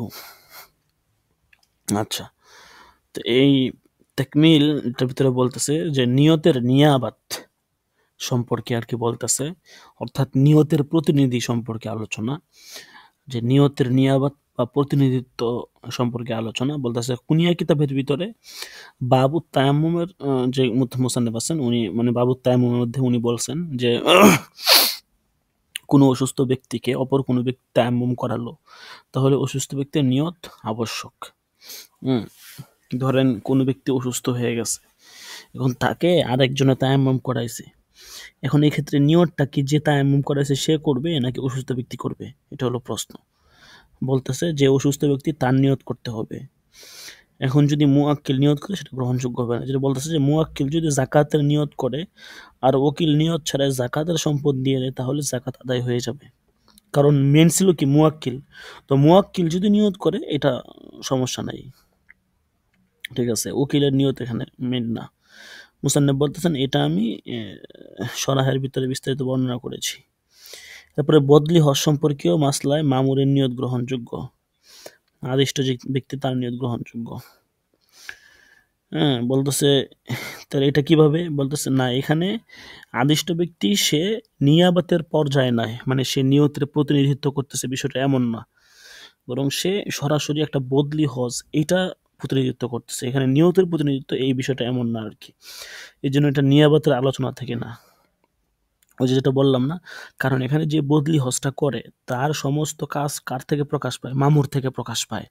আচ্ছা, তো এই তাকমিল এটার ভিতরে বলতেছে যে নিয়তের নিয়াবাত সম্পর্কে আর কি বলতেছে, অর্থাৎ নিয়তের প্রতিনিধি সম্পর্কে আলোচনা, যে নিয়তের নিয়াবাত বা প্রতিনিধিত্ব সম্পর্কে আলোচনা বলতেছে। কুনিয়া কিতাবের ভিতরে বাবু তায়াম্মুমের যে মুসান্নিফ আছেন উনি, মানে বাবু তায়াম্মুমের মধ্যে উনি বলছেন যে কোনো অসুস্থ ব্যক্তিকে অপর কোনো ব্যক্তি তায়াম্মুম করালো, তাহলে অসুস্থ ব্যক্তির নিয়ত আবশ্যক। ধরেন কোনো ব্যক্তি অসুস্থ হয়ে গেছে, এখন তাকে আরেকজনে তায়াম্মুম করাইছে, এখন এই ক্ষেত্রে নিয়তটা কি যে তায়াম্মুম করাইছে সে করবে নাকি অসুস্থ ব্যক্তি করবে, এটা হলো প্রশ্ন। বলতেছে যে অসুস্থ ব্যক্তি তার নিয়ত করতে হবে। এখন যদি মুআক্কিল নিয়ত করে সেটা গ্রহণযোগ্য হবে না। যেটা বলতেছে যে মুআক্কিল যদি যাকাতের নিয়ত করে আর ওকিল নিয়ত ছাড়া যাকাতের সম্পদ দিয়ে দেয় তাহলে যাকাত আদায় হয়ে যাবে, কারণ মেন ছিল কি মুআক্কিল। তো মুআক্কিল যদি নিয়ত করে এটা সমস্যা নাই, ঠিক আছে, উকিলের নিয়ত এখানে মেন না। মুসান্নিফ বলতেছেন এটা আমি শরাহের ভিতরে বিস্তারিত বর্ণনা করেছি। তারপরে বদলি হজ সম্পর্কীয় মাসলায় মামুরের নিয়ত গ্রহণযোগ্য, আদিষ্ট যে ব্যক্তি তার নিয়ত গ্রহণযোগ্য। বলতেছে তাহলে এটা কিভাবে, বলতেছে না এখানে আদিষ্ট ব্যক্তি সে নিয়াবাতের পর্যায়ে নাই, মানে সে নিয়তের প্রতিনিধিত্ব করতেছে বিষয়টা এমন না, বরং সে সরাসরি একটা বদলি হজ এটা প্রতিনিধিত্ব করতেছে। এখানে নিয়তের প্রতিনিধিত্ব এই বিষয়টা এমন না আর কি, এই জন্য এটা নিয়াবাতের আলোচনা থেকে না। ওই যেটা বললাম না, কারণ এখানে যে বদলি হজটা করে তার সমস্ত কাজ কার থেকে প্রকাশ পায়, মামুর থেকে প্রকাশ পায়।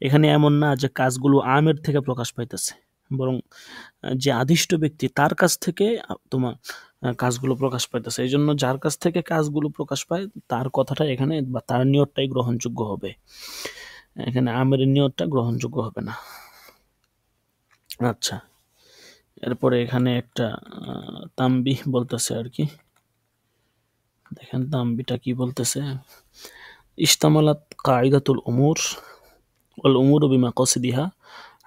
এখানে এমন না যে কাজগুলো আমের থেকে প্রকাশ পাইতেছে, বরং যে আদিষ্ট ব্যক্তি তার কাছ থেকে তোমার কাজগুলো প্রকাশ পাইতেছে। এই জন্য যার কাছ থেকে কাজগুলো প্রকাশ পায় তার কথাটা এখানে বা তার নিয়তটাই গ্রহণযোগ্য হবে, এখানে আমের নিয়তটা গ্রহণযোগ্য হবে না। আচ্ছা, এরপরে এখানে একটা তামবিহ বলতেছে আর কি, দেখেন তামবিটা কি বলতেছে। ইশতামালাত কায়দাতুল উমুর ওয়াল উমুরু বিমাকাসিদিহা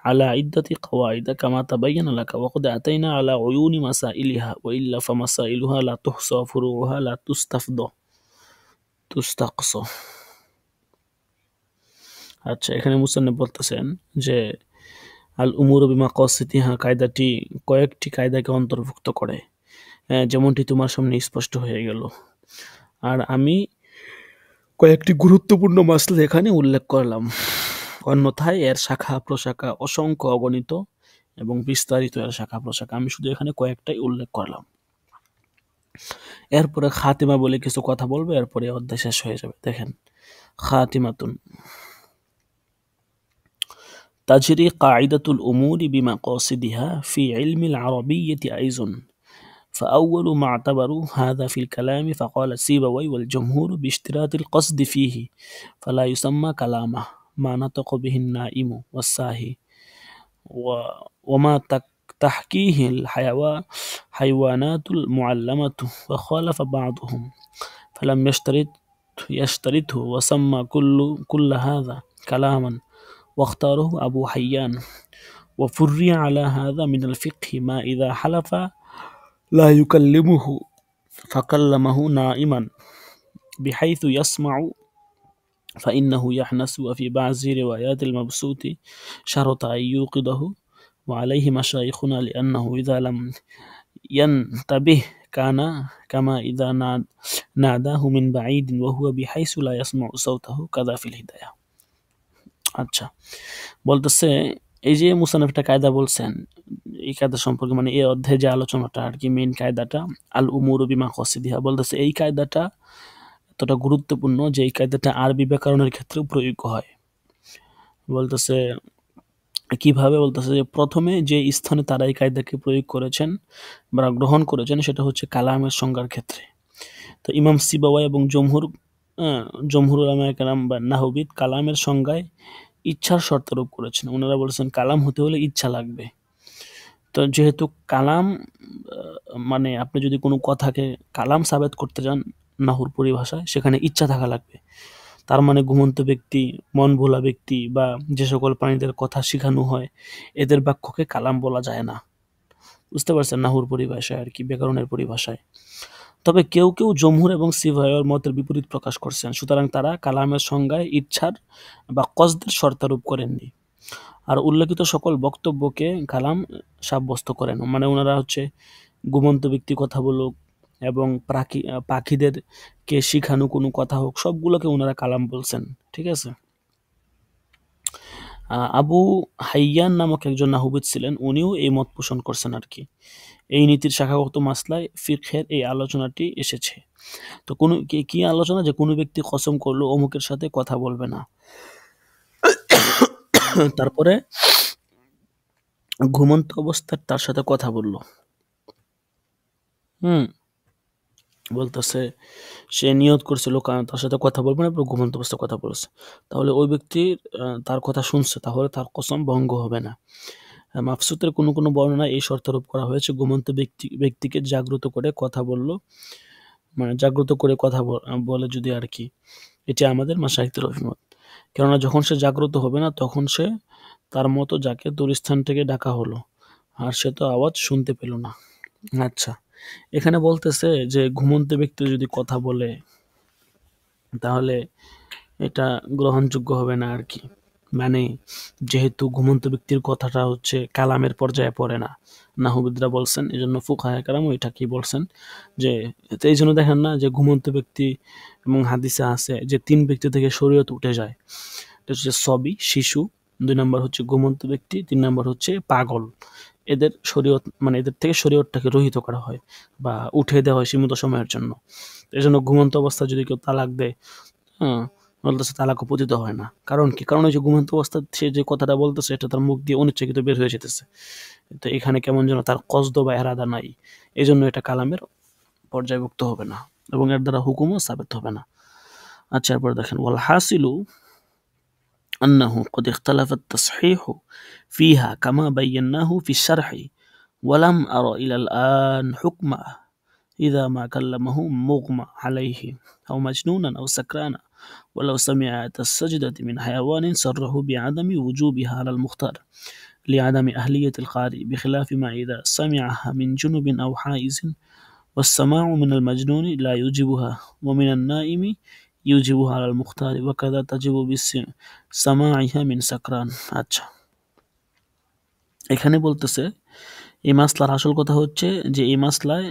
على عدة قواعد كما تبين لك وقد أتينا على عيون مسائلها وإلا فمسائلها لا تحصى فروعها لا تستفضى تستقصى। আচ্ছা, এখানে মুসান্নিফ বলতেছেন যে আল উমুরু বিমাকাসিদিহা কায়দাটি কয়েকটি কায়দাকে অন্তর্ভুক্ত করে, যেমনটি তোমার সামনে স্পষ্ট হয়ে গেল। আর আমি কয়েকটি গুরুত্বপূর্ণ মাসলা এখানে উল্লেখ করলাম, অন্যথায় এর শাখা প্রশাখা অসংখ্য অগণিত এবং বিস্তারিত এর শাখা প্রশাখা, আমি শুধু এখানে কয়েকটাই উল্লেখ করলাম। এরপরে খাতিমা বলে কিছু কথা বলবো, এরপরে অধ্যায় শেষ হয়ে যাবে। দেখেন, খাতিমাতুন তাজরি কায়দাতুল উমুরি বিমাকাসিদিহা ফি ইলমিল আরাবিয়্যতি আইযুন فأول ما اعتبروا هذا في الكلام فقال سيبوي والجمهور باشتراط القصد فيه فلا يسمى كلامه ما نطق به النائم والساهي وما تحكيه الحيوانات المعلمة وخالف بعضهم فلم يشترطه وسمى كل هذا كلاما واختاره أبو حيان وفري على هذا من الفقه ما إذا حلف لا يكلمه فكلمه نائما بحيث يسمع فإنه يحنس وفي بعض روايات المبسوط شرط أن يوقظه وعليه مشايخنا لأنه إذا لم ينتبه كان كما إذا ناداه من بعيد وهو بحيث لا يسمع صوته كذا في الهداية। আচ্ছা, বলতেছে এই যে মুসান্নিফ একটা কায়দা বলছেন, এই কায়দা সম্পর্কে মানে এই অধ্যায়ে যে আলোচনাটা আর কি মেইন কায়দাটা আল উমুরু বিমাকাসিদিহা, বলতেছে এই কায়দাটা এতটা গুরুত্বপূর্ণ যে এই কায়দাটা আরবি ব্যাকরণের ক্ষেত্রেও প্রয়োগ হয়। বলতেছে কিভাবে, বলতেছে যে প্রথমে যে স্থানে তারা এই কায়দাকে প্রয়োগ করেছেন বা গ্রহণ করেছেন সেটা হচ্ছে কালামের সংজ্ঞার ক্ষেত্রে। তো ইমাম সিবাওয়াই এবং জমহুর উলামায়ে কেরাম বা নাহবিদ কালামের সংজ্ঞায় ইচ্ছার শর্তারোপ করেছেন। ওনারা বলেছেন কালাম হতে হলে ইচ্ছা লাগবে। তো যেহেতু কালাম মানে আপনি যদি কোনো কথাকে কালাম সাবেত করতে যান নাহুর পরিভাষায়, সেখানে ইচ্ছা থাকা লাগবে। তার মানে ঘুমন্ত ব্যক্তি, মন ভোলা ব্যক্তি বা যে সকল প্রাণীদের কথা শিখানো হয় এদের বাক্যকে কালাম বলা যায় না। বুঝতে পারছেন? নাহুর পরিভাষায় আর কি, ব্যাকরণের পরিভাষায়। তবে কেউ কেউ জমহুর এবং সিবাওয়াইয়ের মতের বিপরীত প্রকাশ করছেন। সুতরাং তারা কালামের সংজ্ঞায় ইচ্ছার বা কসদের শর্তারোপ করেননি। আর উল্লেখিত সকল বক্তব্যকে কালাম সাব্যস্ত করেন। মানে ওনারা হচ্ছে ঘুমন্ত ব্যক্তি কথা বলুক এবং পাখিদেরকে শিখানো কোনো কথা হোক, সবগুলোকে ওনারা কালাম বলছেন। ঠিক আছে? আবু হাইয়ান নামক একজন নাহবিদ ছিলেন, উনিও এই মত পোষণ করছেন আর কি। এই নীতির শাখাগত মাসলায় ফিকহের এই আলোচনাটি এসেছে। তো কোনো কি আলোচনা, যে কোনো ব্যক্তি কসম করলো অমুকের সাথে কথা বলবে না, তারপরে ঘুমন্ত অবস্থায় তার সাথে কথা বলল। বলতেছে সে নিয়ত করছিল তার সাথে কথা বলবে না, ঘুমন্ত অবস্থায় কথা বলছে, তাহলে ওই ব্যক্তির তার কথা শুনছে, তাহলে তার কসম ভঙ্গ হবে না। মাফসুতের কোনো কোনো বর্ণনায় এই শর্তারোপ করা হয়েছে, ঘুমন্ত ব্যক্তিকে জাগ্রত করে কথা বললো, মানে জাগ্রত করে কথা বলে যদি আর কি। এটি আমাদের মাশায়েখদের অভিমত। কেননা যখন সে জাগ্রত হবে না তখন সে তার মতো যাকে দূরস্থান থেকে ডাকা হলো, আর সে তো আওয়াজ শুনতে পেল না। আচ্ছা, এখানে বলতেছে যে ঘুমন্ত ব্যক্তি যদি কথা বলে তাহলে এটা গ্রহণযোগ্য হবে না আর কি। মানে যেহেতু ঘুমন্ত ব্যক্তির কথাটা হচ্ছে কালামের পর্যায়ে পড়ে না, নাহবিদরা বলছেন, এই জন্য ফুকাহায়ে কেরাম এটাকেই বলছেন যে, এই জন্য দেখেন না যে ঘুমন্ত ব্যক্তি এবং হাদিসে আছে যে 3 ব্যক্তি থেকে শরীয়ত উঠে যায়। এটা হচ্ছে সবি, শিশু, 2 নম্বর হচ্ছে ঘুমন্ত ব্যক্তি, 3 নম্বর হচ্ছে পাগল। এদের শরীয়ত মানে এদের থেকে শরীয়তটাকে রহিত করা হয় বা উঠে দেওয়া হয় সীমিত সময়ের জন্য। এজন্য ঘুমন্ত অবস্থায় যদি কেউ তালাক দেয়, বলতেছে তালাকও পতিত হয় না। কারণ কি? কারণ ওই যে ঘুমন্ত অবস্থায় সে যে কথাটা বলতেছে এটা তার মুখ দিয়ে অনিচ্ছাকৃত বের হয়ে যেতেছে। তো এখানে কেমন যেন তার কসদ বা এরাদা নাই। এজন্য এটা কালামের পর্যায়ভুক্ত হবে না এবং এর দ্বারা হুকুমও সাবিত হবে না। আচ্ছা, এরপর দেখেন ওয়াল হাসিলু أنه قد اختلف التصحيح فيها كما بيناه في الشرح ولم أر إلى الآن حكمه إذا ما كلمه مغمى عليه أو مجنونا أو سكرانا ولو سمع آية السجدة من حيوان صره بعدم وجوبها على المختار لعدم أهلية القارئ بخلاف ما إذا سمعها من جنب أو حائز والسماع من المجنون لا يوجبها ومن النائم يوجبها على المختار وكذا تجب بسماعها من سكران। আচ্ছা, এখানে বলতেছে এই মাসলার আসল কথা হচ্ছে যে এই মাসলায়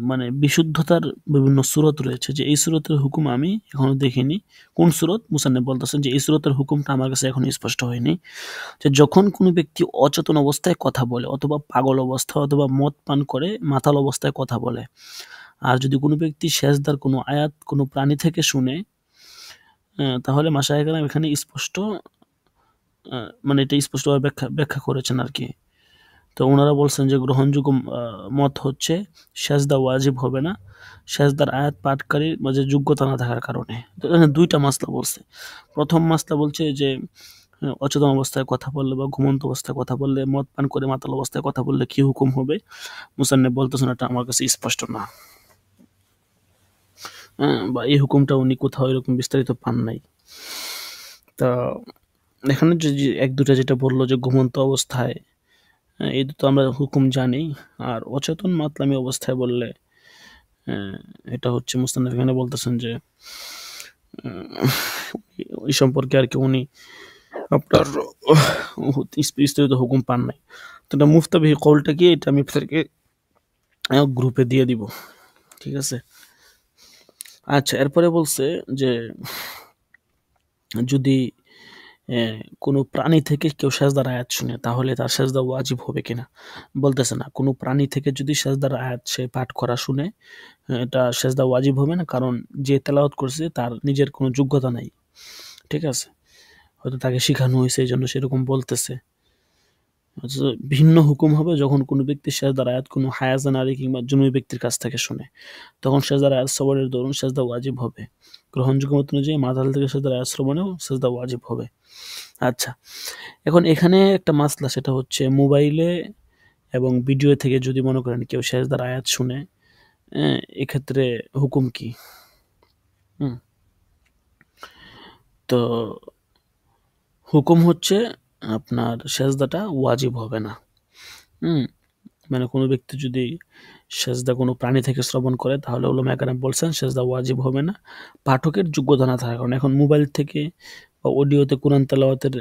মানে বিশুদ্ধতার বিভিন্ন সূরত রয়েছে, যে এই সূরতের হুকুম আমি এখনো দেখিনি। কোন সূরত? মুসান্নিফ বলতেছেন যে এই সূরতের হুকুমটা আমার কাছে এখনো স্পষ্ট হয়নি। যে যখন কোনো ব্যক্তি অচেতন অবস্থায় কথা বলে অথবা পাগল অবস্থায় অথবা মদ পান করে মাতাল অবস্থায় কথা বলে, আর যদি কোনো ব্যক্তি সেজদার কোনো আয়াত কোনো প্রাণী থেকে শুনে, তাহলে মাশায়েখ কেরাম এখানে স্পষ্ট মানে এটা স্পষ্টভাবে ব্যাখ্যা করেছেন আর কি। তো ওনারা বলছেন যে গ্রহণযোগ্য মত হচ্ছে সেজদা ওয়াজিব হবে না সেজদার আয়াত পাঠকারীর মাঝে যোগ্যতা না থাকার কারণে। তো এখানে 2টা মাসলা বলছে। প্রথম মাসলা বলছে যে অচেতন অবস্থায় কথা বললে বা ঘুমন্ত অবস্থায় কথা বললে, মদ পান করে মাতাল অবস্থায় কথা বললে কি হুকুম হবে। মুসান্নিফ বলতেছেন এটা আমার কাছে স্পষ্ট না, বা এই হুকুমটা উনি কোথাও এরকম বিস্তারিত পান নাই। তা এখানে যে 1-2টা যেটা বললো যে ঘুমন্ত অবস্থায়, এই তো আমরা হুকুম জানি। আর অচেতন মাতলামি অবস্থায় বললে এটা হচ্ছে মুস্তানফ এখানে বলতেছেন যে এই সম্পর্কে আর কি উনি আপনার বিস্তারিত হুকুম পান নাই। তো এটা মুফতাবিহি কওলটা কি, এটা আমি আপনাদেরকে গ্রুপে দিয়ে দিব, ঠিক আছে? আচ্ছা, এরপরে বলছে যে যদি কোনো প্রাণী থেকে কেউ সেজদার আয়াত শুনে তাহলে তার সেজদা ওয়াজিব হবে কিনা? বলতেছে না। কোনো প্রাণী থেকে যদি সেজদার আয়াত সে পাঠ করা শুনে, এটা সেজদা ওয়াজিব হবে না। কারণ যে তেলাওয়াত করছে তার নিজের কোনো যোগ্যতা নাই। ঠিক আছে? হয়তো তাকে শিখানো হয়েছে এইজন্য সেরকম বলতেছে। ভিন্ন হুকুম হবে যখন কোনো ব্যক্তি সেজদার আয়াত কোনো হায়াজা নারী কিংবা জুনুবি ব্যক্তির কাছ থেকে শুনে। তখন সেজদার আয়াত শ্রবণের দরুন সেজদা ওয়াজিব হবে। গ্রহণযোগ্য মত অনুযায়ী মাতাল থেকে সেজদার আয়াত শ্রবণেও সেজদা ওয়াজিব হবে। আচ্ছা, এখন এখানে একটা মাসলা, সেটা হচ্ছে মোবাইলে এবং ভিডিও থেকে যদি মনে করেন কেউ সেজদার আয়াত শুনে, এক্ষেত্রে হুকুম কি? তো হুকুম হচ্ছে আপনার সেজদাটা ওয়াজিব হবে না। মানে কোনো ব্যক্তি যদি সেজদা কোনো প্রাণী থেকে শ্রবণ করে তাহলে উলামা কেরাম বলছেন সেজদা ওয়াজিব হবে না, পাঠকের যোগ্যতা না থাকার কারণে। এখন মোবাইল থেকে বা অডিওতে কোরআন তেলাওয়াতের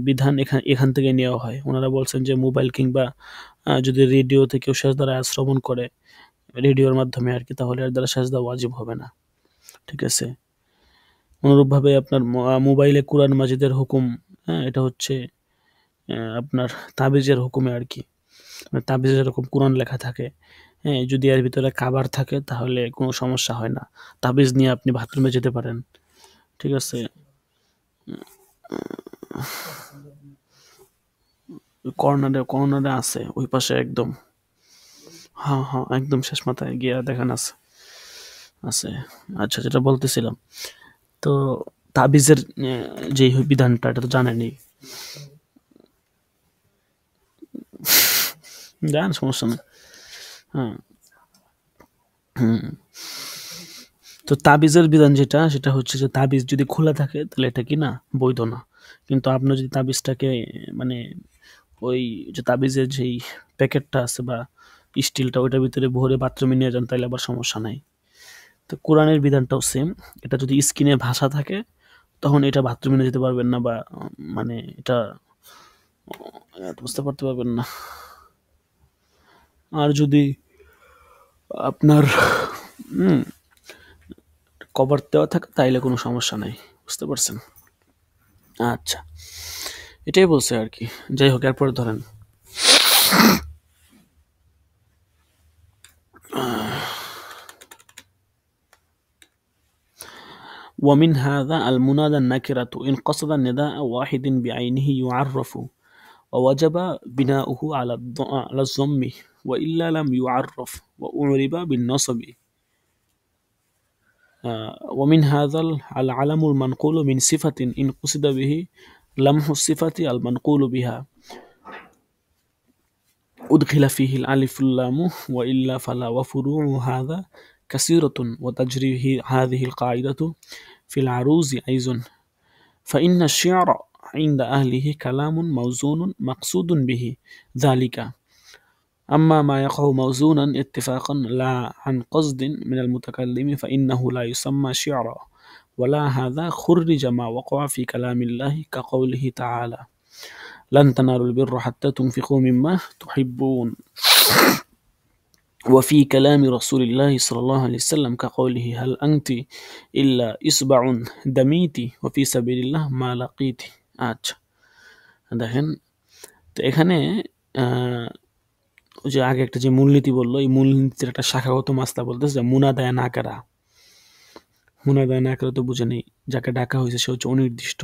বিধান এখান থেকে নেওয়া হয়। ওনারা বলছেন যে মোবাইল কিংবা যদি রেডিওতে কেউ সেজদার আয়াত শ্রবণ করে, রেডিওর মাধ্যমে আর কি, তাহলে এর দ্বারা সেজদা ওয়াজিব হবে না। ঠিক আছে? অনুরূপভাবে আপনার মোবাইলে কোরআন মাজিদের হুকুম, এটা হচ্ছে আপনার তাবিজের হুকুমে আর কি। তাবিজে যেরকম কোরআন লেখা থাকে, যদি এর ভিতরে কাবার থাকে তাহলে কোনো সমস্যা হয় না। তাবিজ নিয়ে আপনি বাথরুমে যেতে পারেন। ঠিক আছে? কর্নারে আছে, ওই পাশে একদম। হ্যাঁ, একদম শেষ মাথায় গিয়া দেখেন আছে। আচ্ছা, যেটা বলতেছিলাম, তো তাবিজের যে বিধানটা এটা তো জানেনই। জান, সমস্যা নেই। হ্যাঁ। তো তাবিজের বিধান যেটা, সেটা হচ্ছে যে তাবিজ যদি খোলা থাকে তাহলে এটা কি না, বৈধ না। কিন্তু আপনি যদি তাবিজটাকে মানে ওই যে তাবিজের যেই প্যাকেটটা আছে বা স্টিলটা, ওইটার ভিতরে ভরে বাথরুমে নিয়ে যান তাহলে আবার সমস্যা নাই। তো কোরআনের বিধানটাও সেম। এটা যদি স্ক্রিনে ভাষা থাকে তখন এটা বাথরুমে নিয়ে যেতে পারবেন না, বা মানে এটা বুঝতে পারতে পারবেন না। আর যদি আপনার কভার দেওয়া থাকে তাইলে কোনো সমস্যা নাই। বুঝতে পারছেন? আচ্ছা, এটাই বলছে আর কি। যাই হোক, এরপরে ধরেন ومن هذا المنادى النكرة إن قصد النداء واحد بعينه يعرف ووجب بناؤه على الضم وإلا لم يعرف وأعرب بالنصب. ومن هذا العلم المنقول من صفة إن قصد به لمح الصفة المنقول بها أدخل فيه الألف اللام وإلا فلا. وفروع هذا كثيرة وتجري هذه القاعدة في العروض أيضا. فإن الشعر عند أهله كلام موزون مقصود به ذلك. أما ما يقع موزونا اتفاقا لا عن قصد من المتكلم فإنه لا يسمى شعرا. ولا هذا خرج ما وقع في كلام الله كقوله تعالى لن تنالوا البر حتى تنفقوا مما تحبون. وفي كلام رسول الله صلى الله عليه وسلم كقوله هل أنت إلا إصبع دميت وفي سبيل الله ما لقيت. আচ্ছা, দেখেন তো এখানে যে আগে একটা যে মূলনীতি বললো, এই মূলনীতির একটা শাখাগত মাসলা বলতেছে যে মুনাদায়া নাকারা। মুনাদায়া নাকারা তো বুঝে নেই, যাকে ডাকা হয়েছে সে হচ্ছে অনির্দিষ্ট।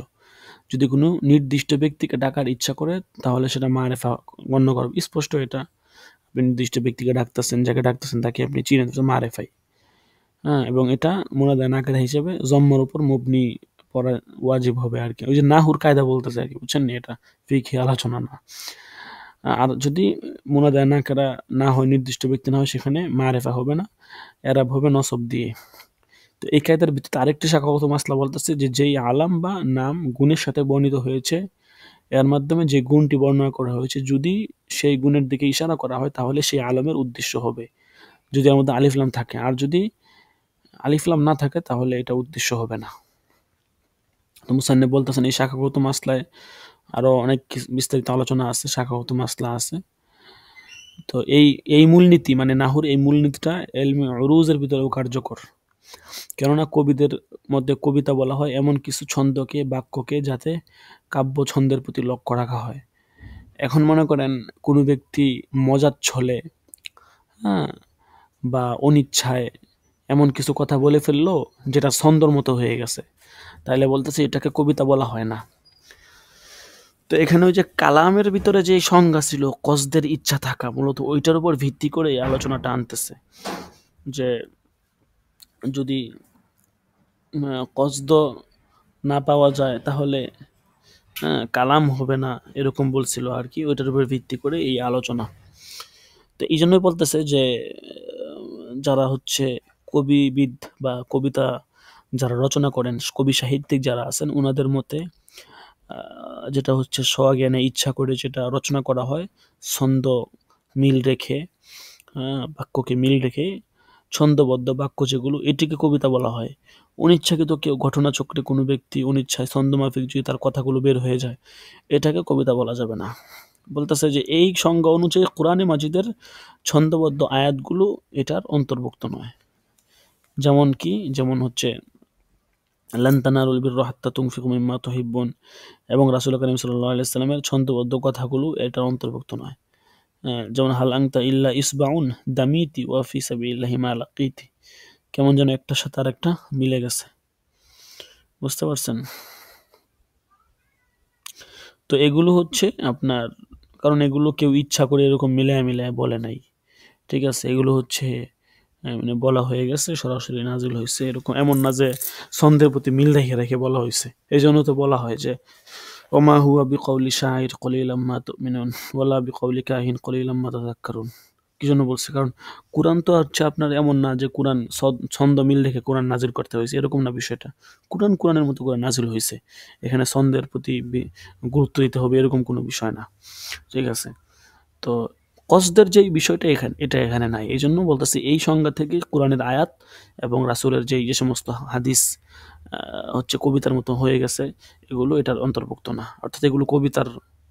যদি কোনো নির্দিষ্ট ব্যক্তিকে ডাকার ইচ্ছা করে তাহলে সেটা মারেফা গণ্য করবে। স্পষ্ট এটা, আপনি নির্দিষ্ট ব্যক্তিকে ডাকতেছেন, যাকে ডাকতেছেন তাকে আপনি চিনেন, মারেফাই। এবং এটা মুনাদায়া নাকারা হিসেবে জম্মর উপর মবনি পড়া ওয়াজিব হবে আর কি। ওই যে নাহুর কায়দা বলতেছে আর কি, বুঝছেন? এটা ফিকহি আলোচনা না। আর যদি মুনাদায়া নাকারা না হয়, নির্দিষ্ট ব্যক্তি না হয়, সেখানে মারেফা হবে না, এরাব হবে নসব দিয়ে। তো এই কায়দার ভিত্তিতে আরেকটি শাখাগত মাসলা বলতেছে যে যেই আলাম বা নাম গুণের সাথে বর্ণিত হয়েছে, এর মাধ্যমে যে গুণটি বর্ণনা করা হয়েছে, যদি সেই গুণের দিকে ইশারা করা হয় তাহলে সেই আলমের উদ্দেশ্য হবে, যদি এর মধ্যে আলিফলাম থাকে। আর যদি আলিফলাম না থাকে তাহলে এটা উদ্দেশ্য হবে না। তো মুসান্নিফ বলতেছেন এই শাখাগত মাসলায় আরো অনেক বিস্তারিত আলোচনা আছে, শাখাগত মাসলা আছে। তো এই মূলনীতি মানে নাহুর এই মূলনীতিটা ইলমে উরুজের ভিতরেও কার্যকর। কেননা কবিদের মধ্যে কবিতা বলা হয় এমন কিছু ছন্দকে, বাক্যকে, যাতে কাব্য ছন্দের প্রতি লক্ষ্য রাখা হয়। এখন মনে করেন কোনো ব্যক্তি মজার ছলে, হ্যাঁ, বা অনিচ্ছায় এমন কিছু কথা বলে ফেললো যেটা ছন্দর মতো হয়ে গেছে, তাইলে বলতেছে এটাকে কবিতা বলা হয় না। তো এখানে ওই যে কালামের ভিতরে যে সংজ্ঞা ছিল কসদের ইচ্ছা থাকা, মূলত ওইটার উপর ভিত্তি করে এই আলোচনাটা আনতেছে যে যদি কসদ না পাওয়া যায় তাহলে কালাম হবে না, এরকম বলছিল আর কি। ওইটার উপর ভিত্তি করে এই আলোচনা। তো এই জন্যই বলতেছে যে যারা হচ্ছে কবিবিদ বা কবিতা যারা রচনা করেন, কবি সাহিত্যিক যারা আছেন, ওনাদের মতে যেটা হচ্ছে স্বজ্ঞানে ইচ্ছা করে যেটা রচনা করা হয়, ছন্দ মিল রেখে, বাক্যকে মিল রেখে ছন্দবদ্ধ বাক্য যেগুলো, এটিকে কবিতা বলা হয়। অনিচ্ছাকৃত কেউ ঘটনাচক্রে কোনো ব্যক্তি অনিচ্ছায় ছন্দমাফিক যদি তার কথাগুলো বের হয়ে যায়, এটাকে কবিতা বলা যাবে না। বলতেছে যে এই সংজ্ঞা অনুযায়ী কোরআনে মাজিদের ছন্দবদ্ধ আয়াতগুলো এটার অন্তর্ভুক্ত নয়। যেমন কি, যেমন হচ্ছে লান তানালুল বিররা হাত্তা তুনফিকু মিম্মা তুহিব্বুন এবং রাসূল করিম সাল্লাল্লাহু আলাইহি সাল্লামের ছন্দবদ্ধ কথাগুলো এটার অন্তর্ভুক্ত নয়। যেমন হাল আনতা ইল্লা ইসবাউন দামিতি ওয়া ফি সাবিলিল্লাহি মা লাকিতি, কেমন যেন একটার সাথে আরেকটা মিলে গেছে, বুঝতে পারছেন? তো এগুলো হচ্ছে আপনার, কারণ এগুলো কেউ ইচ্ছা করে এরকম মিলায় মিলায় বলে নাই, ঠিক আছে? এগুলো হচ্ছে মানে বলা হয়ে গেছে, সরাসরি নাজিল হয়েছে, এরকম এমন না যে ছন্দের প্রতি মিল রেখে রেখে বলা হয়েছে। এই জন্য তো বলা হয় যে ওমা হুয়া বিকৌলি শাইর কলিলাম মা তুমিনুন ওয়ালা বিকৌলি কাহিন কলিলাম মা তাযাক্কারুন। কি জন্য বলছে? কারণ কোরআন তো হচ্ছে আপনার এমন না যে কোরআন ছন্দ মিল রেখে কোরআন নাজিল করতে হয়েছে, এরকম না বিষয়টা। কোরআন কোরআনের মতো করে নাজিল হয়েছে, এখানে ছন্দের প্রতি গুরুত্ব দিতে হবে এরকম কোনো বিষয় না, ঠিক আছে? তো কসদের যেই বিষয়টা এটা এখানে নাই। এই জন্য বলতেছি এই সংজ্ঞা থেকে কোরআনের আয়াত এবং রাসূলের যে সমস্ত হাদিস হচ্ছে কবিতার মতো হয়ে গেছে, এগুলো এটার অন্তর্ভুক্ত না, অর্থাৎ এগুলো কবিতার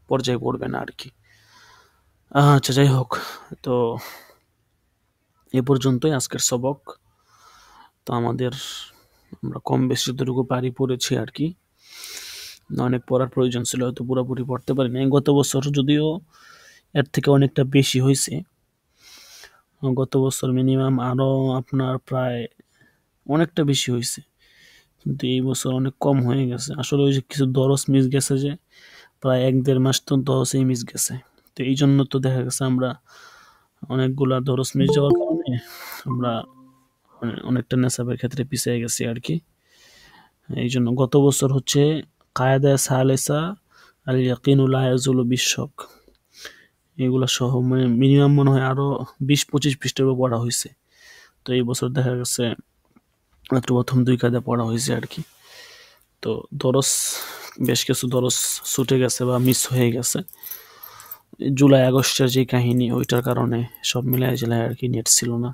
পর্যায়ে পড়বে না আর কি। আচ্ছা, যাই হোক, তো এ পর্যন্তই আজকের সবক। তো আমরা কম বেশি যতটুকু পারি পড়েছি আর কি। অনেক পড়ার প্রয়োজন ছিল, হয়তো পুরোপুরি পড়তে পারি নাই। গত বছর যদিও এর থেকে অনেকটা বেশি হয়েছে, গত বছর মিনিমাম আরো আপনার প্রায় অনেকটা বেশি হয়েছে, কিন্তু এই বছর অনেক কম হয়ে গেছে। আসলে ওই যে কিছু দরস মিস গেছে, যে প্রায় 1-1.5 মাস তো দরসেই মিস গেছে। তো এই জন্য তো দেখা গেছে আমরা অনেকগুলা দরস মিস যাওয়ার কারণে আমরা অনেকটা নেশাবের ক্ষেত্রে পিছিয়ে গেছি আর কি। এই জন্য গত বছর হচ্ছে কায়দায়ে সালেসা আল ইয়াকিনু লা ইয়াজুলু বিশ্বক, এগুলা সহ মানে মিনিমাম মনে হয় আরো 20-25 পৃষ্ঠার উপর পড়া হয়েছে। তো এই বছর দেখা গেছে মাত্র প্রথম 2 কায়দা পড়া হয়েছে আর কি। তো দরস, বেশ কিছু দরস ছুটে গেছে বা মিস হয়ে গেছে জুলাই আগস্টের যে কাহিনী, ওইটার কারণে সব মিলায় ঝিলায় আর কি, নেট ছিল না।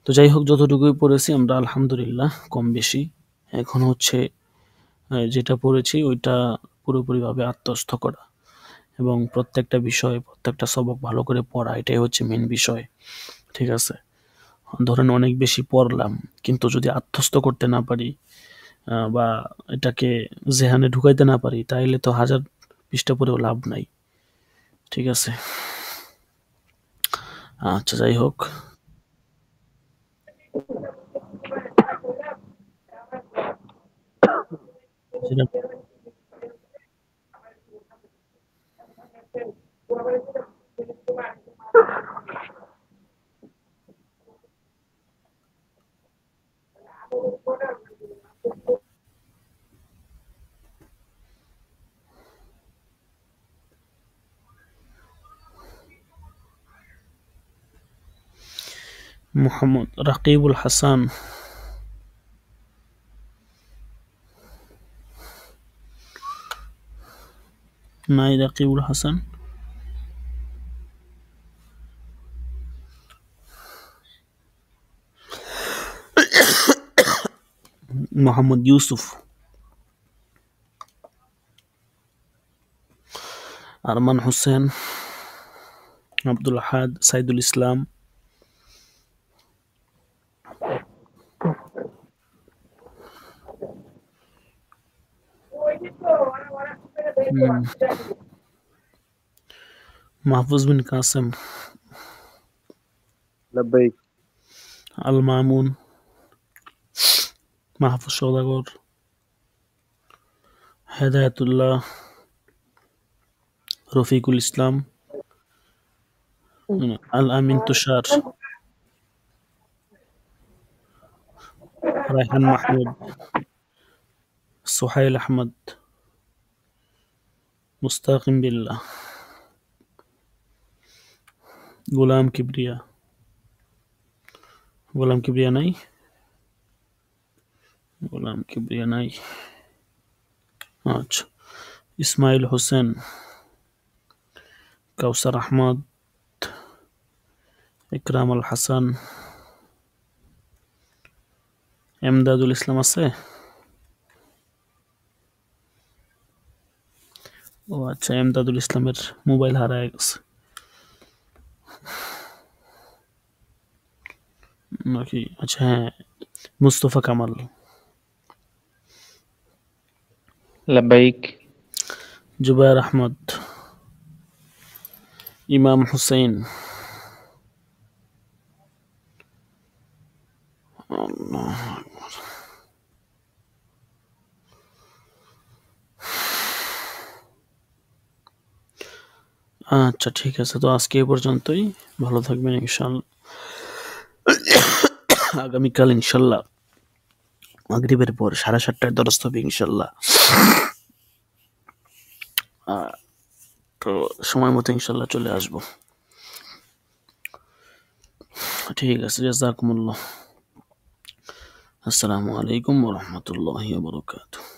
তো যাই হোক, যতটুকুই পড়েছি আমরা আলহামদুলিল্লাহ কম বেশি। এখন হচ্ছে যেটা পড়েছি ওইটা পুরোপুরিভাবে আত্মস্থ করা এবং প্রত্যেকটা বিষয়, প্রত্যেকটা সবক ভালো করে পড়া, এটাই হচ্ছে মেন বিষয়, ঠিক আছে? ধরেন অনেক বেশি পড়লাম, কিন্তু যদি আত্মস্থ করতে না পারি বা এটাকে জেহানে ঢুকাইতে না পারি, তাইলে তো 1000 পৃষ্ঠা পড়েও লাভ নাই, ঠিক আছে? আচ্ছা, যাই হোক, সেটা মোহাম্মদ রাকিবুল হাসান, নাই রাকিবুল হাসান, মোহাম্মদ ইউসুফ, আরমান হোসেন, আব্দুল আহাদ, সাইদুল ইসলাম, মাহফুজ বিন কাসেম, لبيك. আল মামুন, মাহফুজ সওদাগর, হেদায়েতুল্লাহ, রফিকুল ইসলাম, আল আমিন তুষার, রায়হান মাহমুদ, সোহাইল আহমদ, মুস্তাকিম বিল্লাহ, গোলাম কিবরিয়া, গোলাম কিবরিয়া নাই, গোলাম কিবরিয়া নাই। আচ্ছা, ইসমাইল হোসেন, কাউসার আহমদ, ইকরাম আল হাসান, এমদাদুল ইসলাম আছে? ও আচ্ছা, এমদাদুল ইসলামের মোবাইল হারায় গেছে নাকি? আচ্ছা হ্যাঁ, মুস্তফা কামাল, لبيك. জুবায়ের আহমদ, ইমাম হুসেইন, আচ্ছা ঠিক আছে, তো আজকে এই পর্যন্তই। ভালো থাকবেন ইনশাআল্লাহ। আগামীকাল ইনশাল্লাহ মাগরিবের পর 7:30টায় দরস হবে ইনশাল্লাহ। তো সময় মতো ইনশাল্লাহ চলে আসবো। ঠিক আছে, জাযাকুমুল্লাহ। আসসালামু আলাইকুম ওয়া রাহমাতুল্লাহি ওয়া বারাকাতুহু।